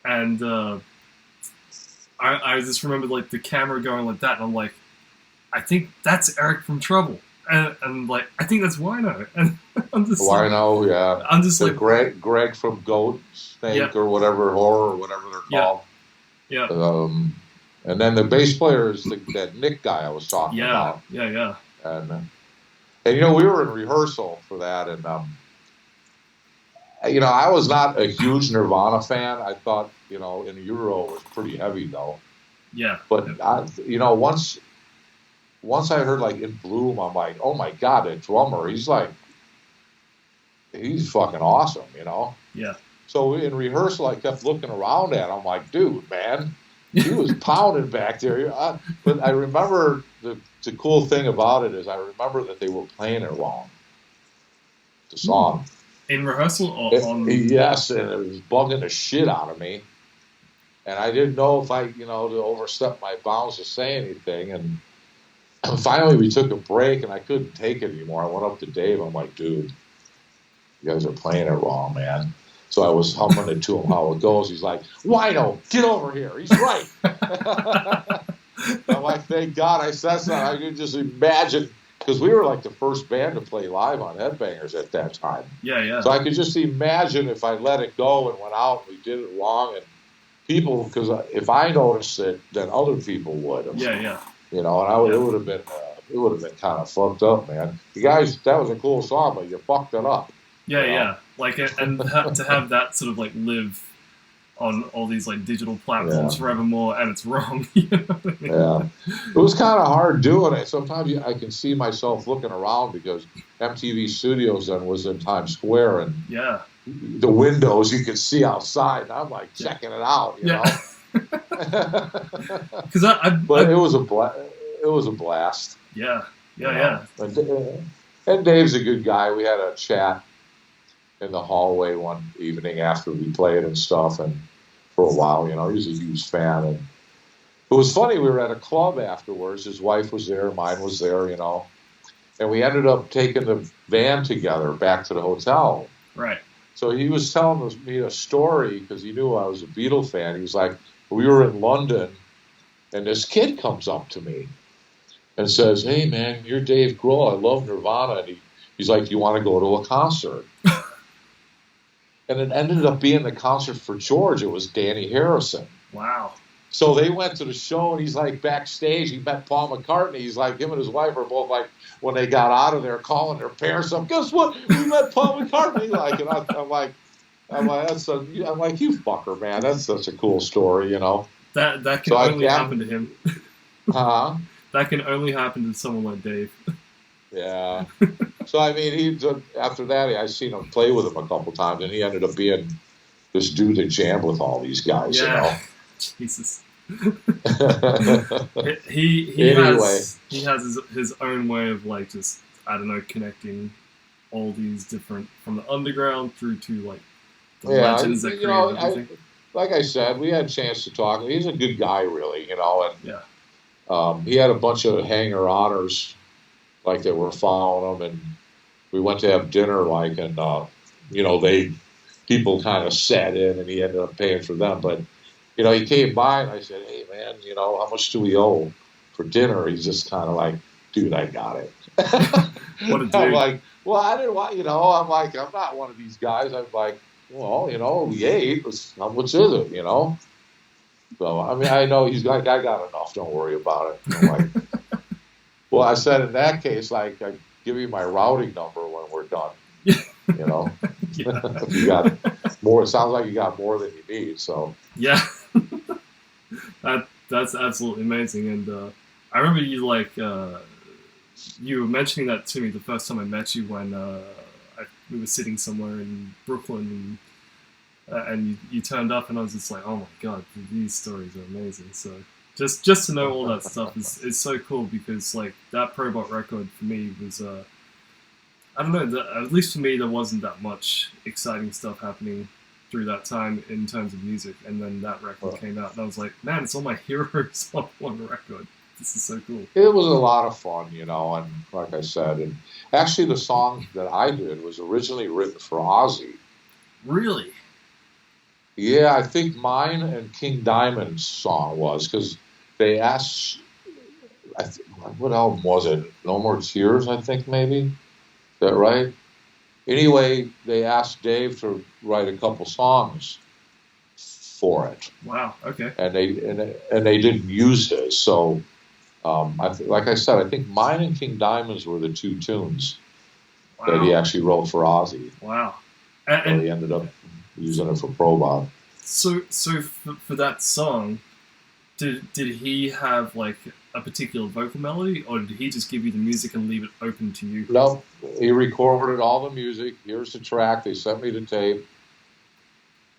and I just remember like the camera going like that, and I'm like, I think that's Eric from Trouble. And like, I think that's Wino. And I'm just Wino, yeah. I'm just like Greg from Goat Snake or whatever, Horror or whatever they're called. Yeah. And then the bass player is that Nick guy I was talking about. Yeah. And we were in rehearsal for that, and I was not a huge Nirvana fan. I thought In Utero was pretty heavy though. Yeah. But once I heard like In Bloom, I'm like, oh my god, that drummer, he's fucking awesome, Yeah. So in rehearsal, I kept looking around at him. I'm like, dude, man, he was pounding back there. But I remember the cool thing about it is I remember that they were playing it wrong. The song. In rehearsal or on? Yes, and it was bugging the shit out of me. And I didn't know if I, to overstep my bounds to say anything. And finally, we took a break, and I couldn't take it anymore. I went up to Dave. I'm like, dude, you guys are playing it wrong, man. So I was humming it to him how it goes. He's like, "Wino, get over here. He's right." I'm like, thank God I said something. I could just imagine, because we were like the first band to play live on Headbangers at that time. Yeah. So I could just imagine if I let it go and went out and we did it wrong, and people, because if I noticed it, then other people would have. Yeah. You know, and it would have been kind of fucked up, man. You guys, that was a cool song, but you fucked it up. Yeah. Like, and to have that sort of like live on all these like digital platforms forevermore, and it's wrong. You know what I mean? Yeah, it was kind of hard doing it. Sometimes I can see myself looking around because MTV Studios then was in Times Square, and the windows you could see outside. And I'm like checking it out, you know. Because but it was a blast. Yeah. And Dave's a good guy. We had a chat in the hallway one evening after we played and stuff, and for a while, you know, he was a huge fan. And it was funny, we were at a club afterwards. His wife was there, mine was there, you know, and we ended up taking the van together back to the hotel. Right. So he was telling me a story because he knew I was a Beatle fan. He was like, we were in London, and this kid comes up to me and says, "Hey, man, you're Dave Grohl. I love Nirvana." And he's like, "Do you want to go to a concert?" And it ended up being the concert for George. It was Danny Harrison. Wow. So they went to the show, and he's like backstage. He met Paul McCartney. He's like, him and his wife are both like, when they got out of there, calling their parents up. "Guess what? We met Paul McCartney." Like, and I'm like, I'm like, you fucker, man. That's such a cool story, you know. That can only happen to him. Huh? That can only happen to someone like Dave. Yeah. So I mean, after that, I seen him play with him a couple times, and he ended up being this dude that jammed with all these guys, you know. Jesus. Anyway. He has his own way of like just, I don't know, connecting all these different, from the underground through to like the legends that create everything. Like I said, we had a chance to talk. He's a good guy, really, you know, and he had a bunch of hanger-oners like that were following him, and we went to have dinner, like, and you know, people kind of sat in, and he ended up paying for them. But you know, he came by, and I said, "Hey, man, you know, how much do we owe for dinner?" He's just kind of like, "Dude, I got it." What a dude. I'm like, well, I didn't want, you know, I'm like, I'm not one of these guys. I'm like, well, you know, we ate. How much is it, you know? So, I mean, I know I got enough. Don't worry about it. I'm like, well, I said, in that case, like, I give you my routing number when we're done. You know, if you got more, it sounds like you got more than you need. So yeah, that's absolutely amazing. And I remember you you were mentioning that to me the first time I met you when we were sitting somewhere in Brooklyn, and you turned up, and I was just like, oh my god, these stories are amazing. So just to know all that stuff is so cool, because like that Probot record for me was I don't know, at least for me there wasn't that much exciting stuff happening through that time in terms of music, and then that record came out, and I was like, man, it's all my heroes on one record. This is so cool. It was a lot of fun, you know, and like I said, and actually the song that I did was originally written for Ozzy. Really? Yeah, I think mine and King Diamond's song was, because they asked, what album was it? No More Tears, I think, maybe? Is that right? Anyway, they asked Dave to write a couple songs for it. Wow, okay. And they didn't use his, so like I said, I think mine and King Diamond's were the two tunes that he actually wrote for Ozzy. Wow. And he ended up using it for Probot. So for that song, did he have like a particular vocal melody, or did he just give you the music and leave it open to you? No, he recorded all the music. Here's the track. They sent me the tape,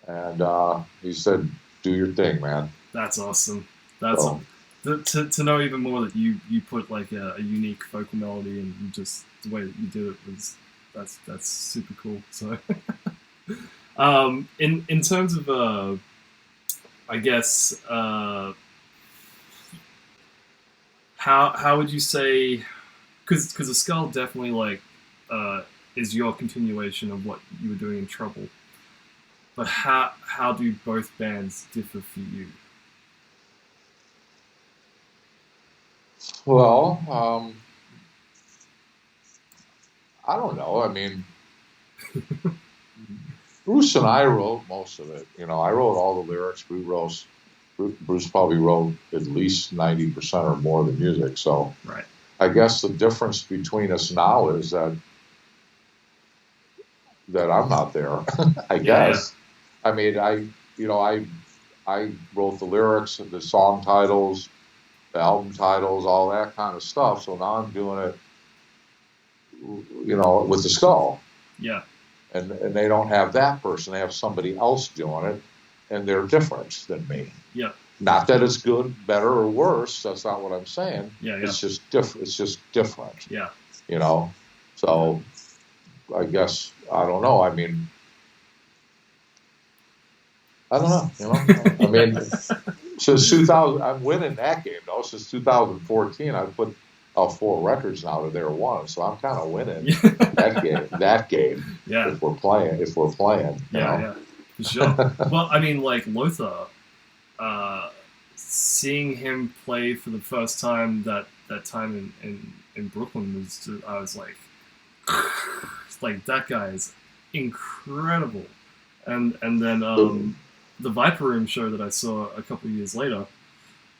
and he said, "Do your thing, man." That's awesome. That's awesome. To know even more that you put like a unique vocal melody, and just the way that you do it was that's super cool. So in terms of I guess how would you say, because the Skull definitely like is your continuation of what you were doing in Trouble. But how do both bands differ for you? Well, I don't know. I mean, Bruce and I wrote most of it. You know, I wrote all the lyrics. Bruce probably wrote at least 90% or more of the music. So right. I guess the difference between us now is that I'm not there. I guess. Yeah. I mean, I wrote the lyrics, the song titles, the album titles, all that kind of stuff. So now I'm doing it, you know, with the Skull. Yeah. And they don't have that person. They have somebody else doing it, and they're different than me. Yeah. Not that it's good, better, or worse. That's not what I'm saying. Yeah. It's just different. It's just different. Yeah. You know. So, I guess I don't know. I mean, I don't know. You know. I mean, since 2000, I'm winning that game though. Since 2014, I put out 4 records now to their 1, so I'm kind of winning that game. Yeah. If we're playing. Yeah, for sure. Well, I mean, like Lothar, seeing him play for the first time that time in Brooklyn was I was like, that guy is incredible. And then the Viper Room show that I saw a couple of years later,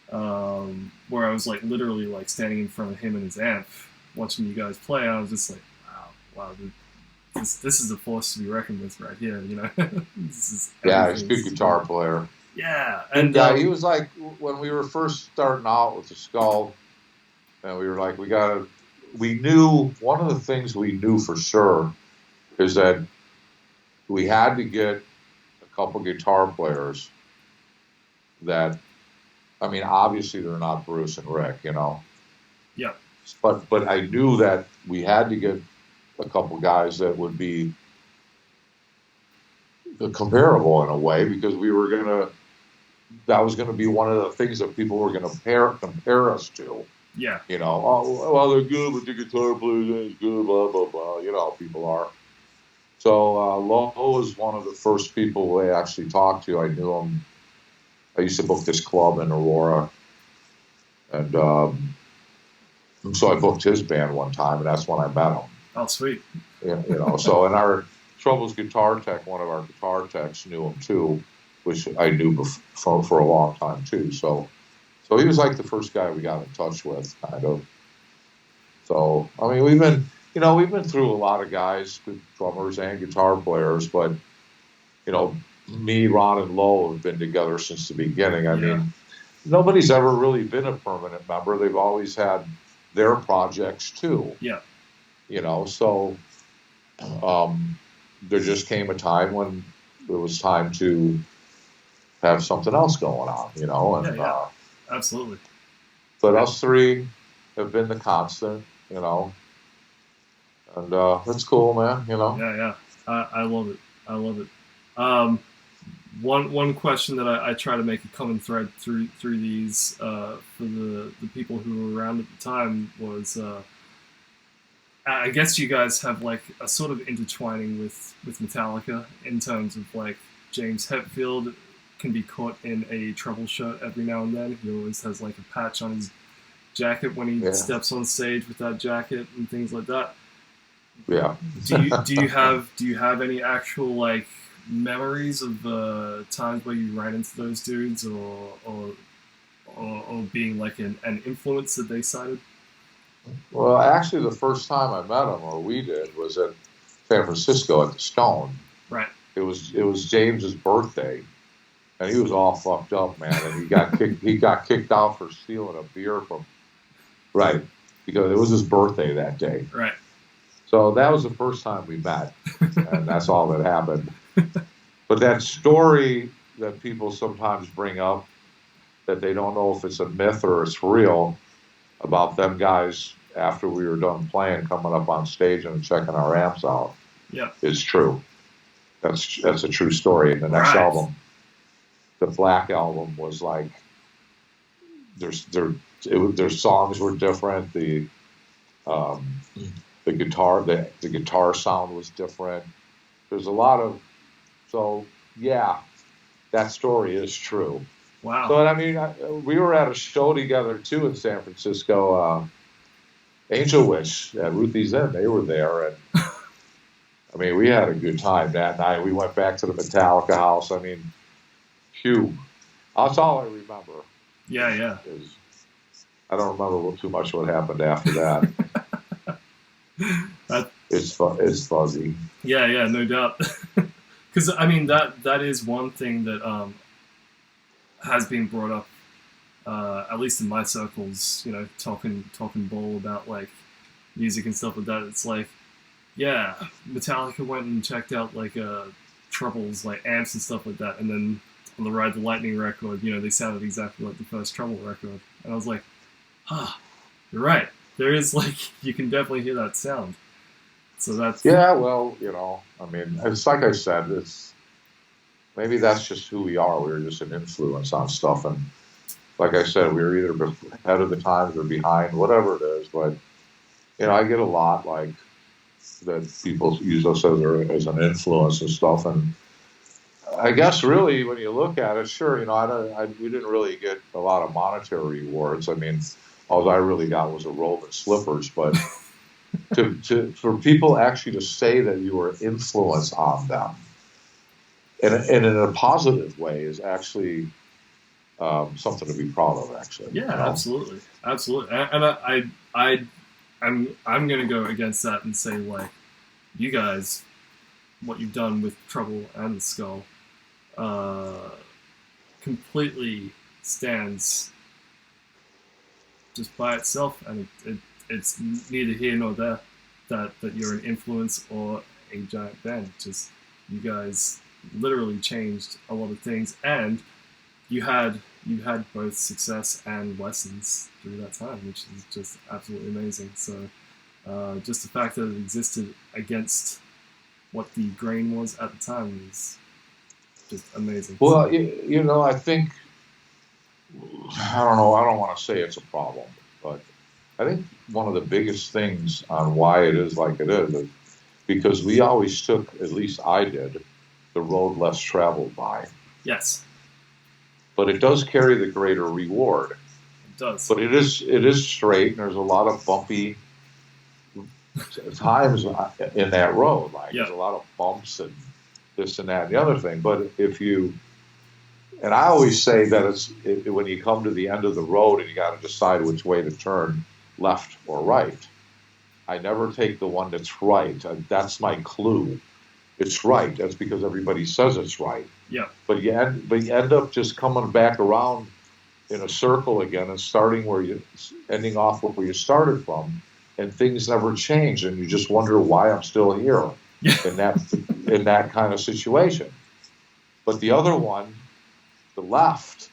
where I was like literally like standing in front of him and his amp watching you guys play. I was just like, wow, this is a force to be reckoned with right here, you know. He's a good guitar player. Yeah, and he was like when we were first starting out with the Skull, and we were like, we knew one of the things we knew for sure is that we had to get a couple guitar players that, I mean, obviously they're not Bruce and Rick, you know. Yeah. But I knew that we had to get a couple guys that would be comparable in a way, because that was gonna be one of the things that people were gonna compare us to. Yeah. You know, oh, well, they're good, but the guitar players ain't good, blah, blah, blah. You know how people are. So Lo was one of the first people I actually talked to. I knew him. I used to book this club in Aurora. And so I booked his band one time, and that's when I met him. Oh, sweet. You know, so, and our Trouble's guitar tech, one of our guitar techs knew him too, which I knew for a long time too. So he was like the first guy we got in touch with, kind of. So, I mean, we've been through a lot of guys, good drummers and guitar players, but, you know, me, Ron, and Lo have been together since the beginning. I mean, nobody's ever really been a permanent member. They've always had their projects too. Yeah. You know, so there just came a time when it was time to have something else going on, you know. And, absolutely. But us three have been the constant, you know. And that's cool, man, you know. Yeah. I love it. One question that I try to make a common thread through these for the people who were around at the time was I guess you guys have like a sort of intertwining with Metallica in terms of like James Hetfield can be caught in a Trouble shirt every now and then. He always has like a patch on his jacket when he steps on stage with that jacket and things like that. Yeah. Do you have any actual like memories of times where you ran into those dudes or being like an influence that they cited? Well, actually, the first time I met him, or we did, was in San Francisco at the Stone. Right. It was James's birthday, and he was all fucked up, man. And he got kicked out for stealing a beer from. Right, because it was his birthday that day. Right. So that was the first time we met, and that's all that happened. But that story that people sometimes bring up, that they don't know if it's a myth or it's real, about them guys after we were done playing coming up on stage and checking our amps out, is true. That's a true story. And the next album, the Black album, was like their songs were different. The guitar sound was different. There's a lot of, so yeah, that story is true. Wow. So, I mean, we were at a show together, too, in San Francisco. Angel Witch at Ruthie's Inn, they were there. And, I mean, we had a good time that night. We went back to the Metallica house. I mean, phew. That's all I remember. Yeah. I don't remember too much what happened after that. It's fuzzy. Yeah, no doubt. Because, I mean, that is one thing that has been brought up, at least in my circles, you know, talking ball about, like, music and stuff like that. It's like, yeah, Metallica went and checked out, like, Trouble's, like, amps and stuff like that, and then on the Ride the Lightning record, you know, they sounded exactly like the first Trouble record. And I was like, you're right. There is, like, you can definitely hear that sound. So that's... Yeah, well, you know, I mean, it's like I said, maybe that's just who we are. We're just an influence on stuff. And like I said, we're either ahead of the times or behind, whatever it is. But, you know, I get a lot, like, that people use us as an influence and stuff. And I guess really, when you look at it, sure, you know, we didn't really get a lot of monetary rewards. I mean, all I really got was a robe and slippers. But for people actually to say that you were influence on them, and in a positive way, is actually something to be proud of. Actually, yeah, you know? absolutely. And I'm going to go against that and say, like, you guys, what you've done with Trouble and the Skull, completely stands just by itself, and it's neither here nor there that you're an influence or a giant band. Just, you guys literally changed a lot of things, and you had both success and lessons through that time, which is just absolutely amazing. So just the fact that it existed against what the grain was at the time is just amazing. Well, you know, I think, I don't know, I don't want to say it's a problem, but I think one of the biggest things on why it is like it is because we always took, at least I did, the road less traveled by. Yes. But it does carry the greater reward. It does. But it is straight, and there's a lot of bumpy times in that road. Like, there's a lot of bumps and this and that and the other thing. But and I always say that when you come to the end of the road and you got to decide which way to turn, left or right, I never take the one that's right. That's my clue. It's right. That's because everybody says it's right. Yeah. But you end up just coming back around in a circle again and ending off where you started from, and things never change, and you just wonder why I'm still here in that kind of situation. But the other one, the left,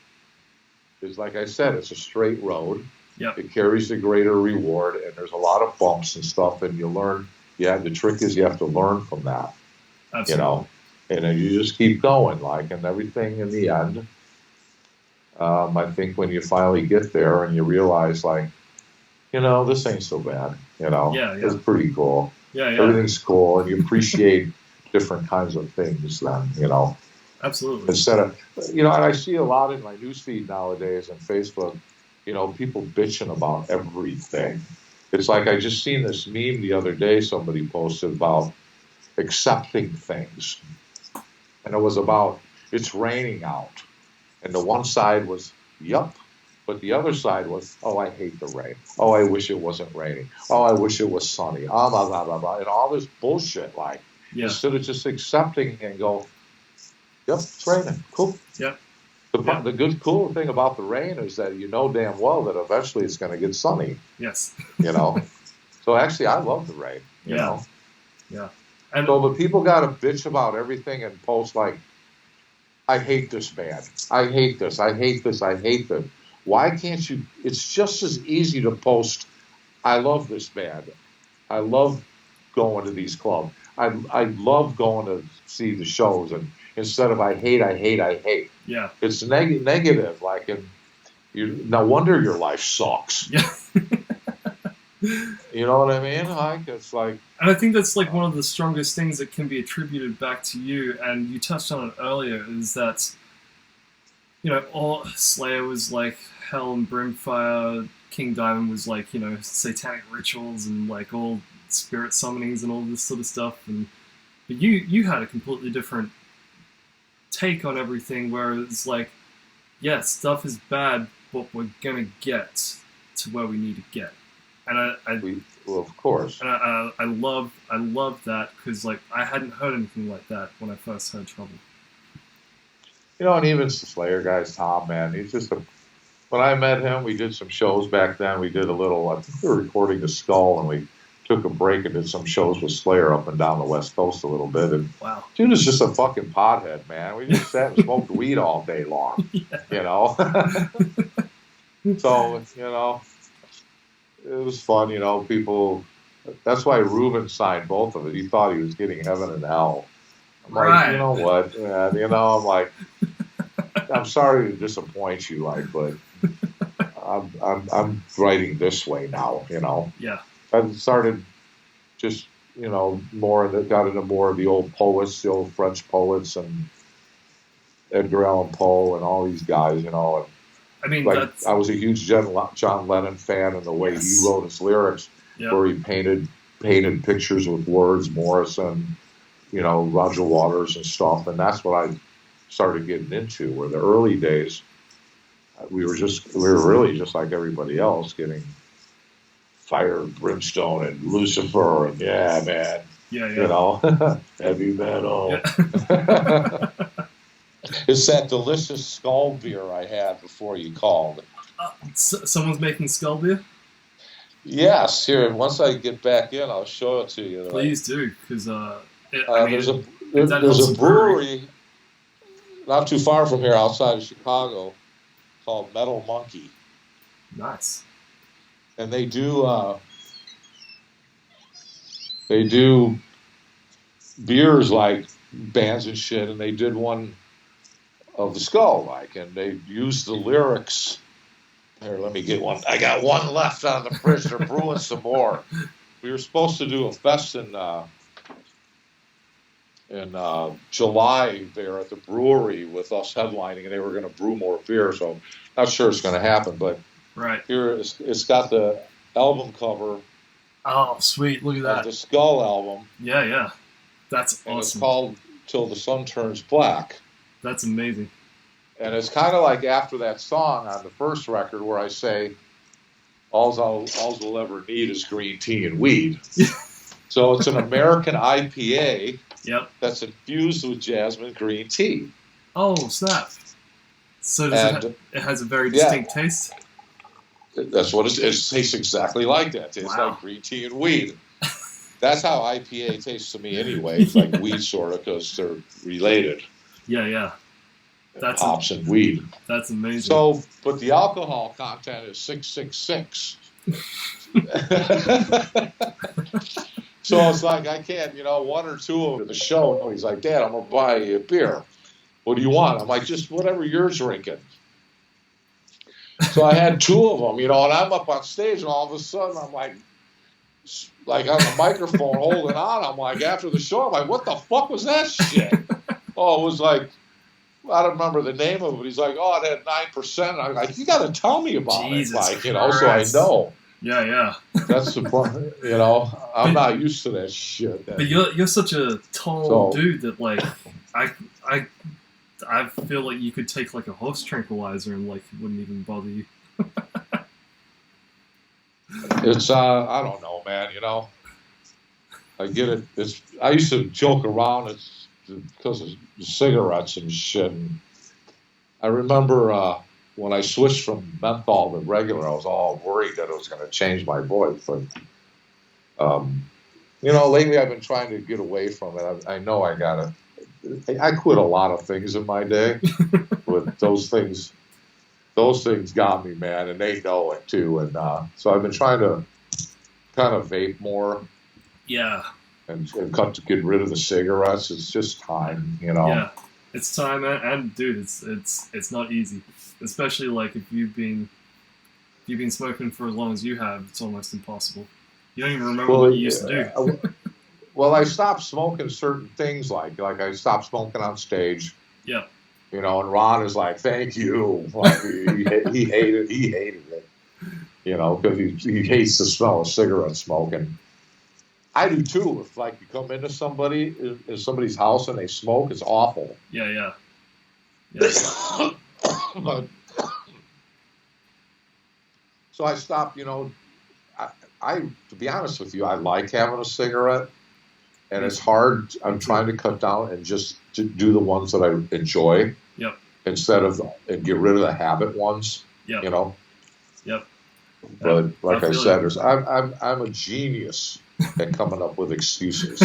is, like I said, it's a straight road. Yep. It carries a greater reward, and there's a lot of bumps and stuff, and you learn. Yeah, the trick is you have to learn from that. Absolutely. You know, and then you just keep going, like, and everything in the end. I think when you finally get there and you realize, like, you know, this ain't so bad. You know, it's pretty cool. Yeah. Everything's cool, and you appreciate different kinds of things. Then, you know, absolutely. Instead of, you know, and I see a lot in my newsfeed nowadays on Facebook. You know, people bitching about everything. It's like I just seen this meme the other day. Somebody posted about accepting things, and it was about it's raining out, and the one side was yup, but the other side was, oh, I hate the rain, oh, I wish it wasn't raining, oh, I wish it was sunny, blah blah blah blah, and all this bullshit. Like, instead of just accepting and go, yep, it's raining, cool. Yep. The good cool thing about the rain is that you know damn well that eventually it's going to get sunny. Yes. You know, so actually I love the rain. You know. Yeah. And so, but people got to bitch about everything and post like, I hate this band. I hate this. I hate this. I hate them. Why can't you? It's just as easy to post, I love this band. I love going to these clubs. I love going to see the shows. And instead of I hate. Yeah. It's negative. Like, no wonder your life sucks. Yeah. You know what I mean? Like, it's like, And I think that's like one of the strongest things that can be attributed back to you. And you touched on it earlier, is that all Slayer was like hell and brimfire. King Diamond was like satanic rituals and like all spirit summonings and all this sort of stuff. But you had a completely different take on everything, where it's like, yeah, stuff is bad, but we're gonna get to where we need to get. And well, of course. And I love that, because like I hadn't heard anything like that when I first heard Trouble. And even the Slayer guys, Tom, man, he's just when I met him, we did some shows back then. We did I think we were recording the Skull, and we took a break and did some shows with Slayer up and down the West Coast a little bit. And wow, dude is just a fucking pothead, man. We just sat and smoked weed all day long, So, it was fun, people. That's why Rubin signed both of it. He thought he was getting heaven and hell. I'm like, you know what, man? I'm like, I'm sorry to disappoint you, but I'm writing this way now, Yeah. I started just, got into more of the old poets, the old French poets, and Edgar Allan Poe and all these guys, And I mean, I was a huge John Lennon fan, and the way he wrote his lyrics, where he painted pictures with words, Morrison, Roger Waters and stuff, and that's what I started getting into. Where the early days, we were really just like everybody else, getting fire, brimstone, and Lucifer, and heavy metal. Yeah. It's that delicious Skull beer I had before you called. Someone's making Skull beer? Yes. Here, once I get back in, I'll show it to you. Please do, because there's a brewery not too far from here, outside of Chicago, called Metal Monkey. Nice. And they do beers like bands and shit, and they did one of the Skull, and they used the lyrics. Here, let me get one. I got one left out of the fridge. They're brewing some more. We were supposed to do a fest in July there at the brewery with us headlining, and they were going to brew more beer, so not sure it's going to happen, but here it's got the album cover. Oh, sweet. Look at that. The Skull album. Yeah. That's awesome. And it's called Till the Sun Turns Black. That's amazing. And it's kind of like after that song on the first record where I say, all's we'll ever need is green tea and weed. So it's an American IPA that's infused with jasmine green tea. Oh, snap. So it has a very distinct taste? That's what it tastes exactly like that. It tastes like green tea and weed. That's how IPA tastes to me anyway. It's like weed, sort of, because they're related. Yeah. That's hops and weed. That's amazing. So, but the alcohol content is 666. So it's like I can't, one or two of them at the show. He's like, Dad, I'm gonna buy you a beer. What do you want? I'm like, just whatever you're drinking. So I had two of them, and I'm up on stage, and all of a sudden I'm like on the microphone holding on. I'm like, after the show, I'm like, what the fuck was that shit? Oh, it was like, I don't remember the name of it. He's like, oh, it had 9%. I'm like, you got to tell me about it, so I know. Yeah. That's the point. I'm not used to that shit. But you're such a tall dude that like I feel like you could take like a horse tranquilizer and like it wouldn't even bother you. It's I don't know, man. I get it. I used to joke around. It's because of cigarettes and shit. And I remember when I switched from menthol to regular, I was all worried that it was going to change my voice. But lately I've been trying to get away from it. I know I gotta. I quit a lot of things in my day, but those things got me, man, and they know it too. And so I've been trying to kind of vape more. Yeah. And get rid of the cigarettes. It's just time, Yeah, it's time, and dude, it's not easy, especially like if you've been you've been smoking for as long as you have, it's almost impossible. You don't even remember what you used to do. Well, I stopped smoking certain things, like I stopped smoking on stage. Yeah. You know, and Ron is like, "Thank you." Like, he hated it. You know, because he hates the smell of cigarette smoke, and I do too. If like you come into somebody's house and they smoke, it's awful. Yeah. But, so I stopped. You know, I to be honest with you, I like having a cigarette, and it's hard. I'm trying to cut down and just to do the ones that I enjoy. Yep. Instead of and get rid of the habit ones. Yep. You know. Yep. But like I said, I'm a genius at coming up with excuses.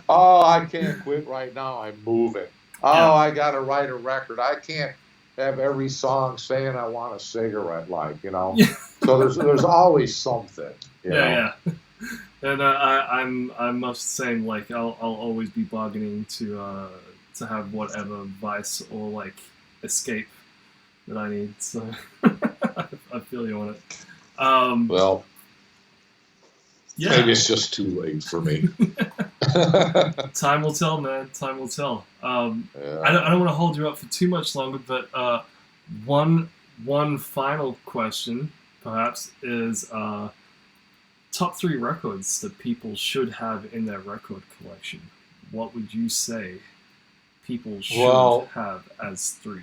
Oh, I can't quit right now. I'm moving. Oh, I got to write a record. I can't have every song saying I want a cigarette, like, you know. So there's always something. You know? Yeah. And I'm much the same. Like I'll always be bargaining to have whatever vice or like escape that I need. So I feel you on it. Well, maybe it's just too late for me. Time will tell, man. Time will tell. I don't want to hold you up for too much longer, but one final question, perhaps, is top 3 records that people should have in their record collection. What would you say people should have as 3?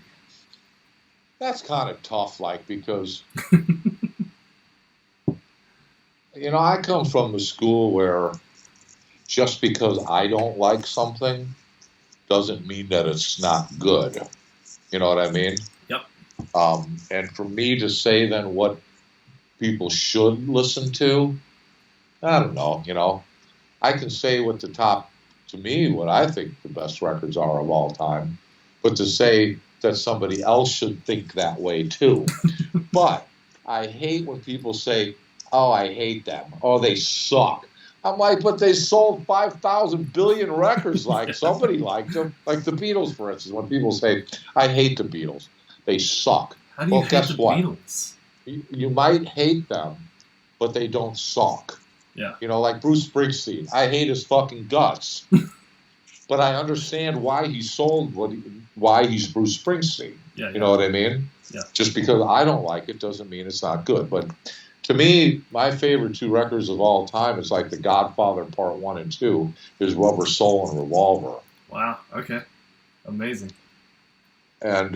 That's kind of tough, like, because, you know, I come from the school where just because I don't like something doesn't mean that it's not good. You know what I mean? Yep. And for me to say then what people should listen to, I don't know, you know. I can say what to me, what I think the best records are of all time, but to say that somebody else should think that way too. But I hate when people say, "Oh, I hate them. Oh, they suck." I'm like, but they sold 5,000 billion records. Like, somebody liked them. Like the Beatles, for instance. When people say, "I hate the Beatles. They suck." How do you hate the Beatles? You might hate them, but they don't suck. Yeah. You know, like Bruce Springsteen. I hate his fucking guts. But I understand why he sold why he's Bruce Springsteen. Yeah, you know what I mean? Yeah. Just because I don't like it doesn't mean it's not good. But to me, my favorite 2 records of all time is like The Godfather Part 1 and 2 is Rubber Soul and Revolver. Wow. Okay. Amazing. And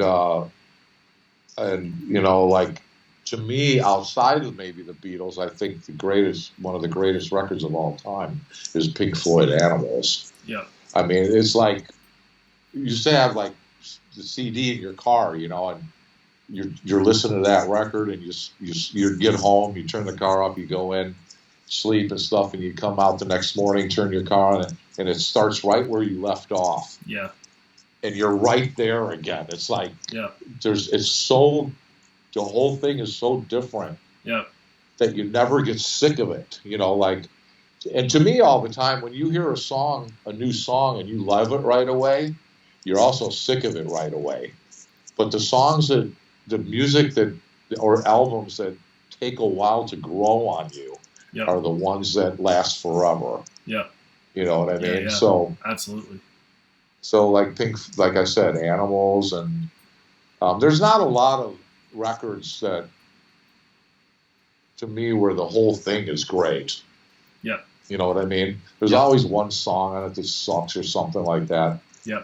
you know, like, to me, outside of maybe the Beatles, I think one of the greatest records of all time is Pink Floyd Animals. Yeah. I mean, it's like you used to have like the CD in your car, you know, and you're listening to that record, and you get home, you turn the car off, you go in, sleep and stuff, and you come out the next morning, turn your car on, and it starts right where you left off. Yeah. And you're right there again. It's like the whole thing is so different. Yeah. That you never get sick of it, you know, like. And to me, all the time, when you hear a new song, and you love it right away, you're also sick of it right away. But the music or albums that take a while to grow on you are the ones that last forever. Yeah. You know what I mean? Yeah. So absolutely. So like I said, Animals, and there's not a lot of records that, to me, where the whole thing is great. Yeah. You know what I mean? There's always one song on it that sucks or something like that. Yeah.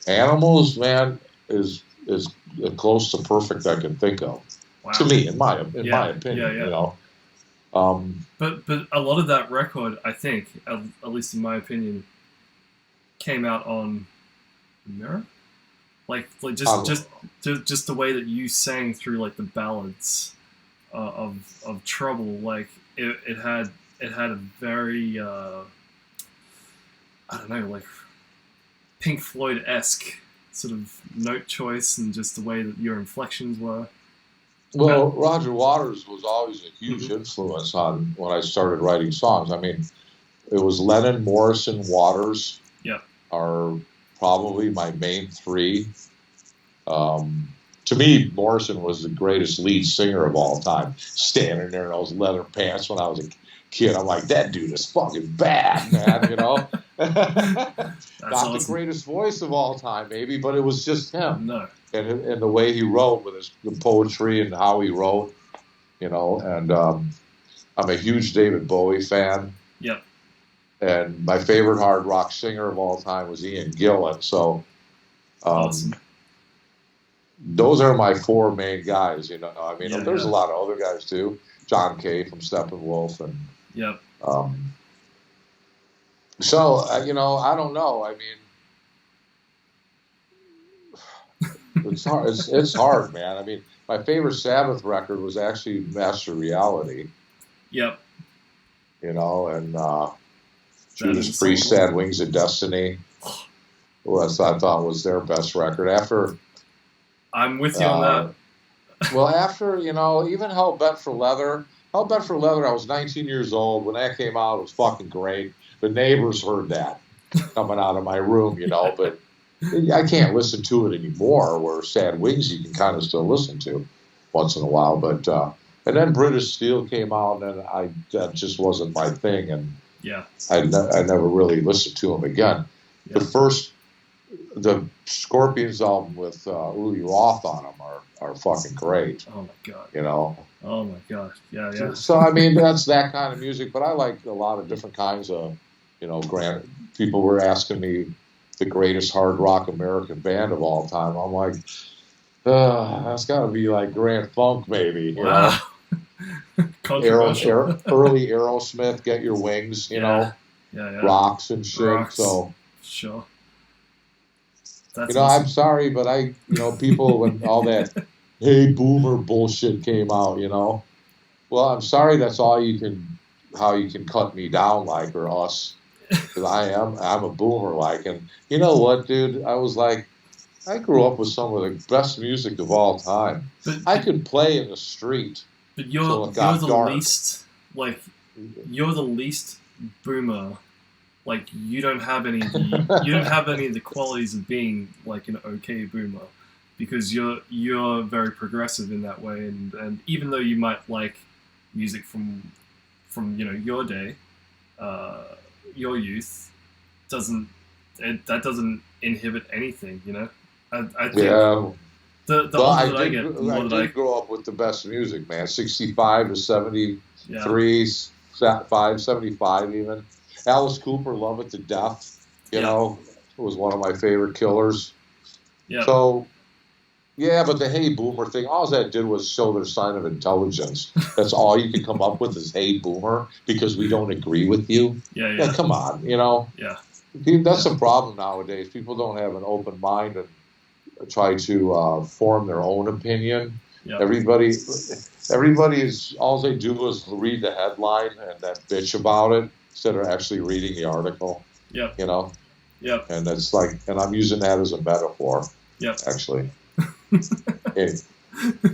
Animals, man, is as close to perfect I can think of. Wow. To me, in my opinion, you know. But a lot of that record, I think, at least in my opinion, came out on Mirror. Like just the way that you sang through like the ballads of Trouble, like it had a very I don't know, like Pink Floyd-esque sort of note choice, and just the way that your inflections were. Well, Roger Waters was always a huge influence on when I started writing songs. I mean, it was Lennon, Morrison, Waters. Yeah. Are probably my main 3. To to me, Morrison was the greatest lead singer of all time. Standing there in those leather pants when I was a kid, I'm like, that dude is fucking bad, man. You know, not awesome. the greatest voice of all time, maybe, but it was just him. No. And the way he wrote with the poetry and how he wrote, you know. And I'm a huge David Bowie fan. Yep. And my favorite hard rock singer of all time was Ian Gillan. So. Awesome. Those are my four main guys, you know. I mean, Yeah, there's a lot of other guys too. John Kay from Steppenwolf, and yep. So you know, I don't know. I mean, it's hard. It's hard, man. I mean, my favorite Sabbath record was actually Master Reality. Yep. You know, and Judas Priest, Sad Wings of Destiny. Was I thought was their best record after. I'm with you on that. Well, after, you know, even Hell Bent for Leather. Hell Bent for Leather, I was 19 years old. When that came out, it was fucking great. The neighbors heard that coming out of my room, you know, but I can't listen to it anymore, where Sad Wings you can kind of still listen to once in a while. But and then British Steel came out, and that just wasn't my thing, and yeah, I never really listened to them again. Yeah. The Scorpions album with Uli Roth on them are fucking great. Oh my god! You know. Oh my gosh! Yeah, yeah. So I mean, that's that kind of music, but I like a lot of different kinds of, you know. People were asking me the greatest hard rock American band of all time. I'm like, that's got to be like Grand Funk, maybe. You know? Controversial. Early Aerosmith, Get Your Wings, you know. Yeah. Rocks and shit. Rocks. So sure. That's you know, awesome. I'm sorry, but people when all that hey boomer bullshit came out, you know. Well, I'm sorry. That's all how you can cut me down like, or us, because I'm a boomer like, and you know what, dude? I grew up with some of the best music of all time. I could play in the street. But you're the least boomer. Like you don't have any of the qualities of being like an okay boomer, because you're very progressive in that way, and even though you might like music from you know your day, your youth, that doesn't inhibit anything, you know. I think the older I get, the more I did grow up with the best music, man. 65 to 73, 75 even. Alice Cooper, Love It to Death, you know, was one of my favorite Killers. Yeah. So, yeah, but the hey boomer thing, all that did was show their sign of intelligence. That's all you can come up with is hey boomer, because we don't agree with you. Yeah, come on, you know. Yeah. That's a problem nowadays. People don't have an open mind and try to form their own opinion. Yep. Everybody is, all they do is read the headline and then bitch about it, instead of actually reading the article. Yep. You know? Yep. And that's like, and I'm using that as a metaphor. Yep. Actually.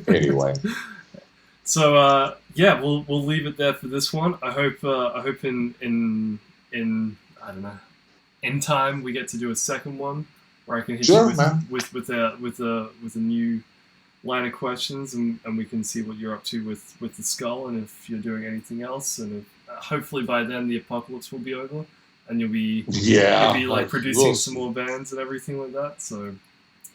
Anyway. So we'll leave it there for this one. I hope in I don't know, in time we get to do a second one where I can hit you with a new line of questions, and we can see what you're up to with the Skull, and if you're doing anything else, and hopefully by then the apocalypse will be over, and you'll be like producing some more bands and everything like that. So,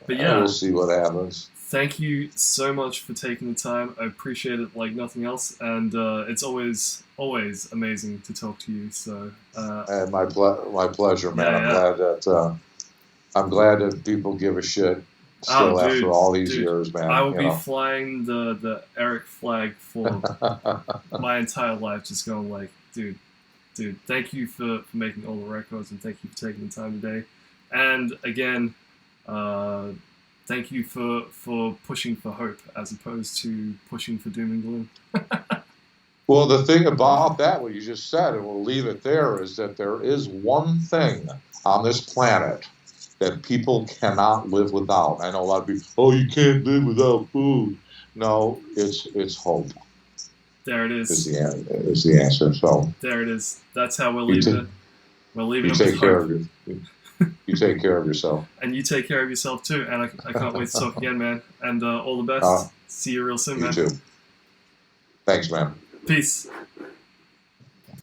but yeah, we'll see what happens. Thank you so much for taking the time. I appreciate it like nothing else, and it's always amazing to talk to you. So, and my pleasure, man. I'm glad that people give a shit. Still, after all these years, man. I will be flying the Eric flag for my entire life, just going like, dude, thank you for making all the records, and thank you for taking the time today. And again, thank you for pushing for hope as opposed to pushing for doom and gloom. Well, the thing about that, what you just said, and we'll leave it there, is that there is one thing on this planet that people cannot live without. I know a lot of people, you can't live without food. No, it's hope. There it is. Is the answer. So there it is. That's how we'll leave it. We'll leave it. You take care of it. You take care of yourself. And you take care of yourself too. And I can't wait to talk again, man. And all the best. See you real soon, man. You too. Thanks, man. Peace.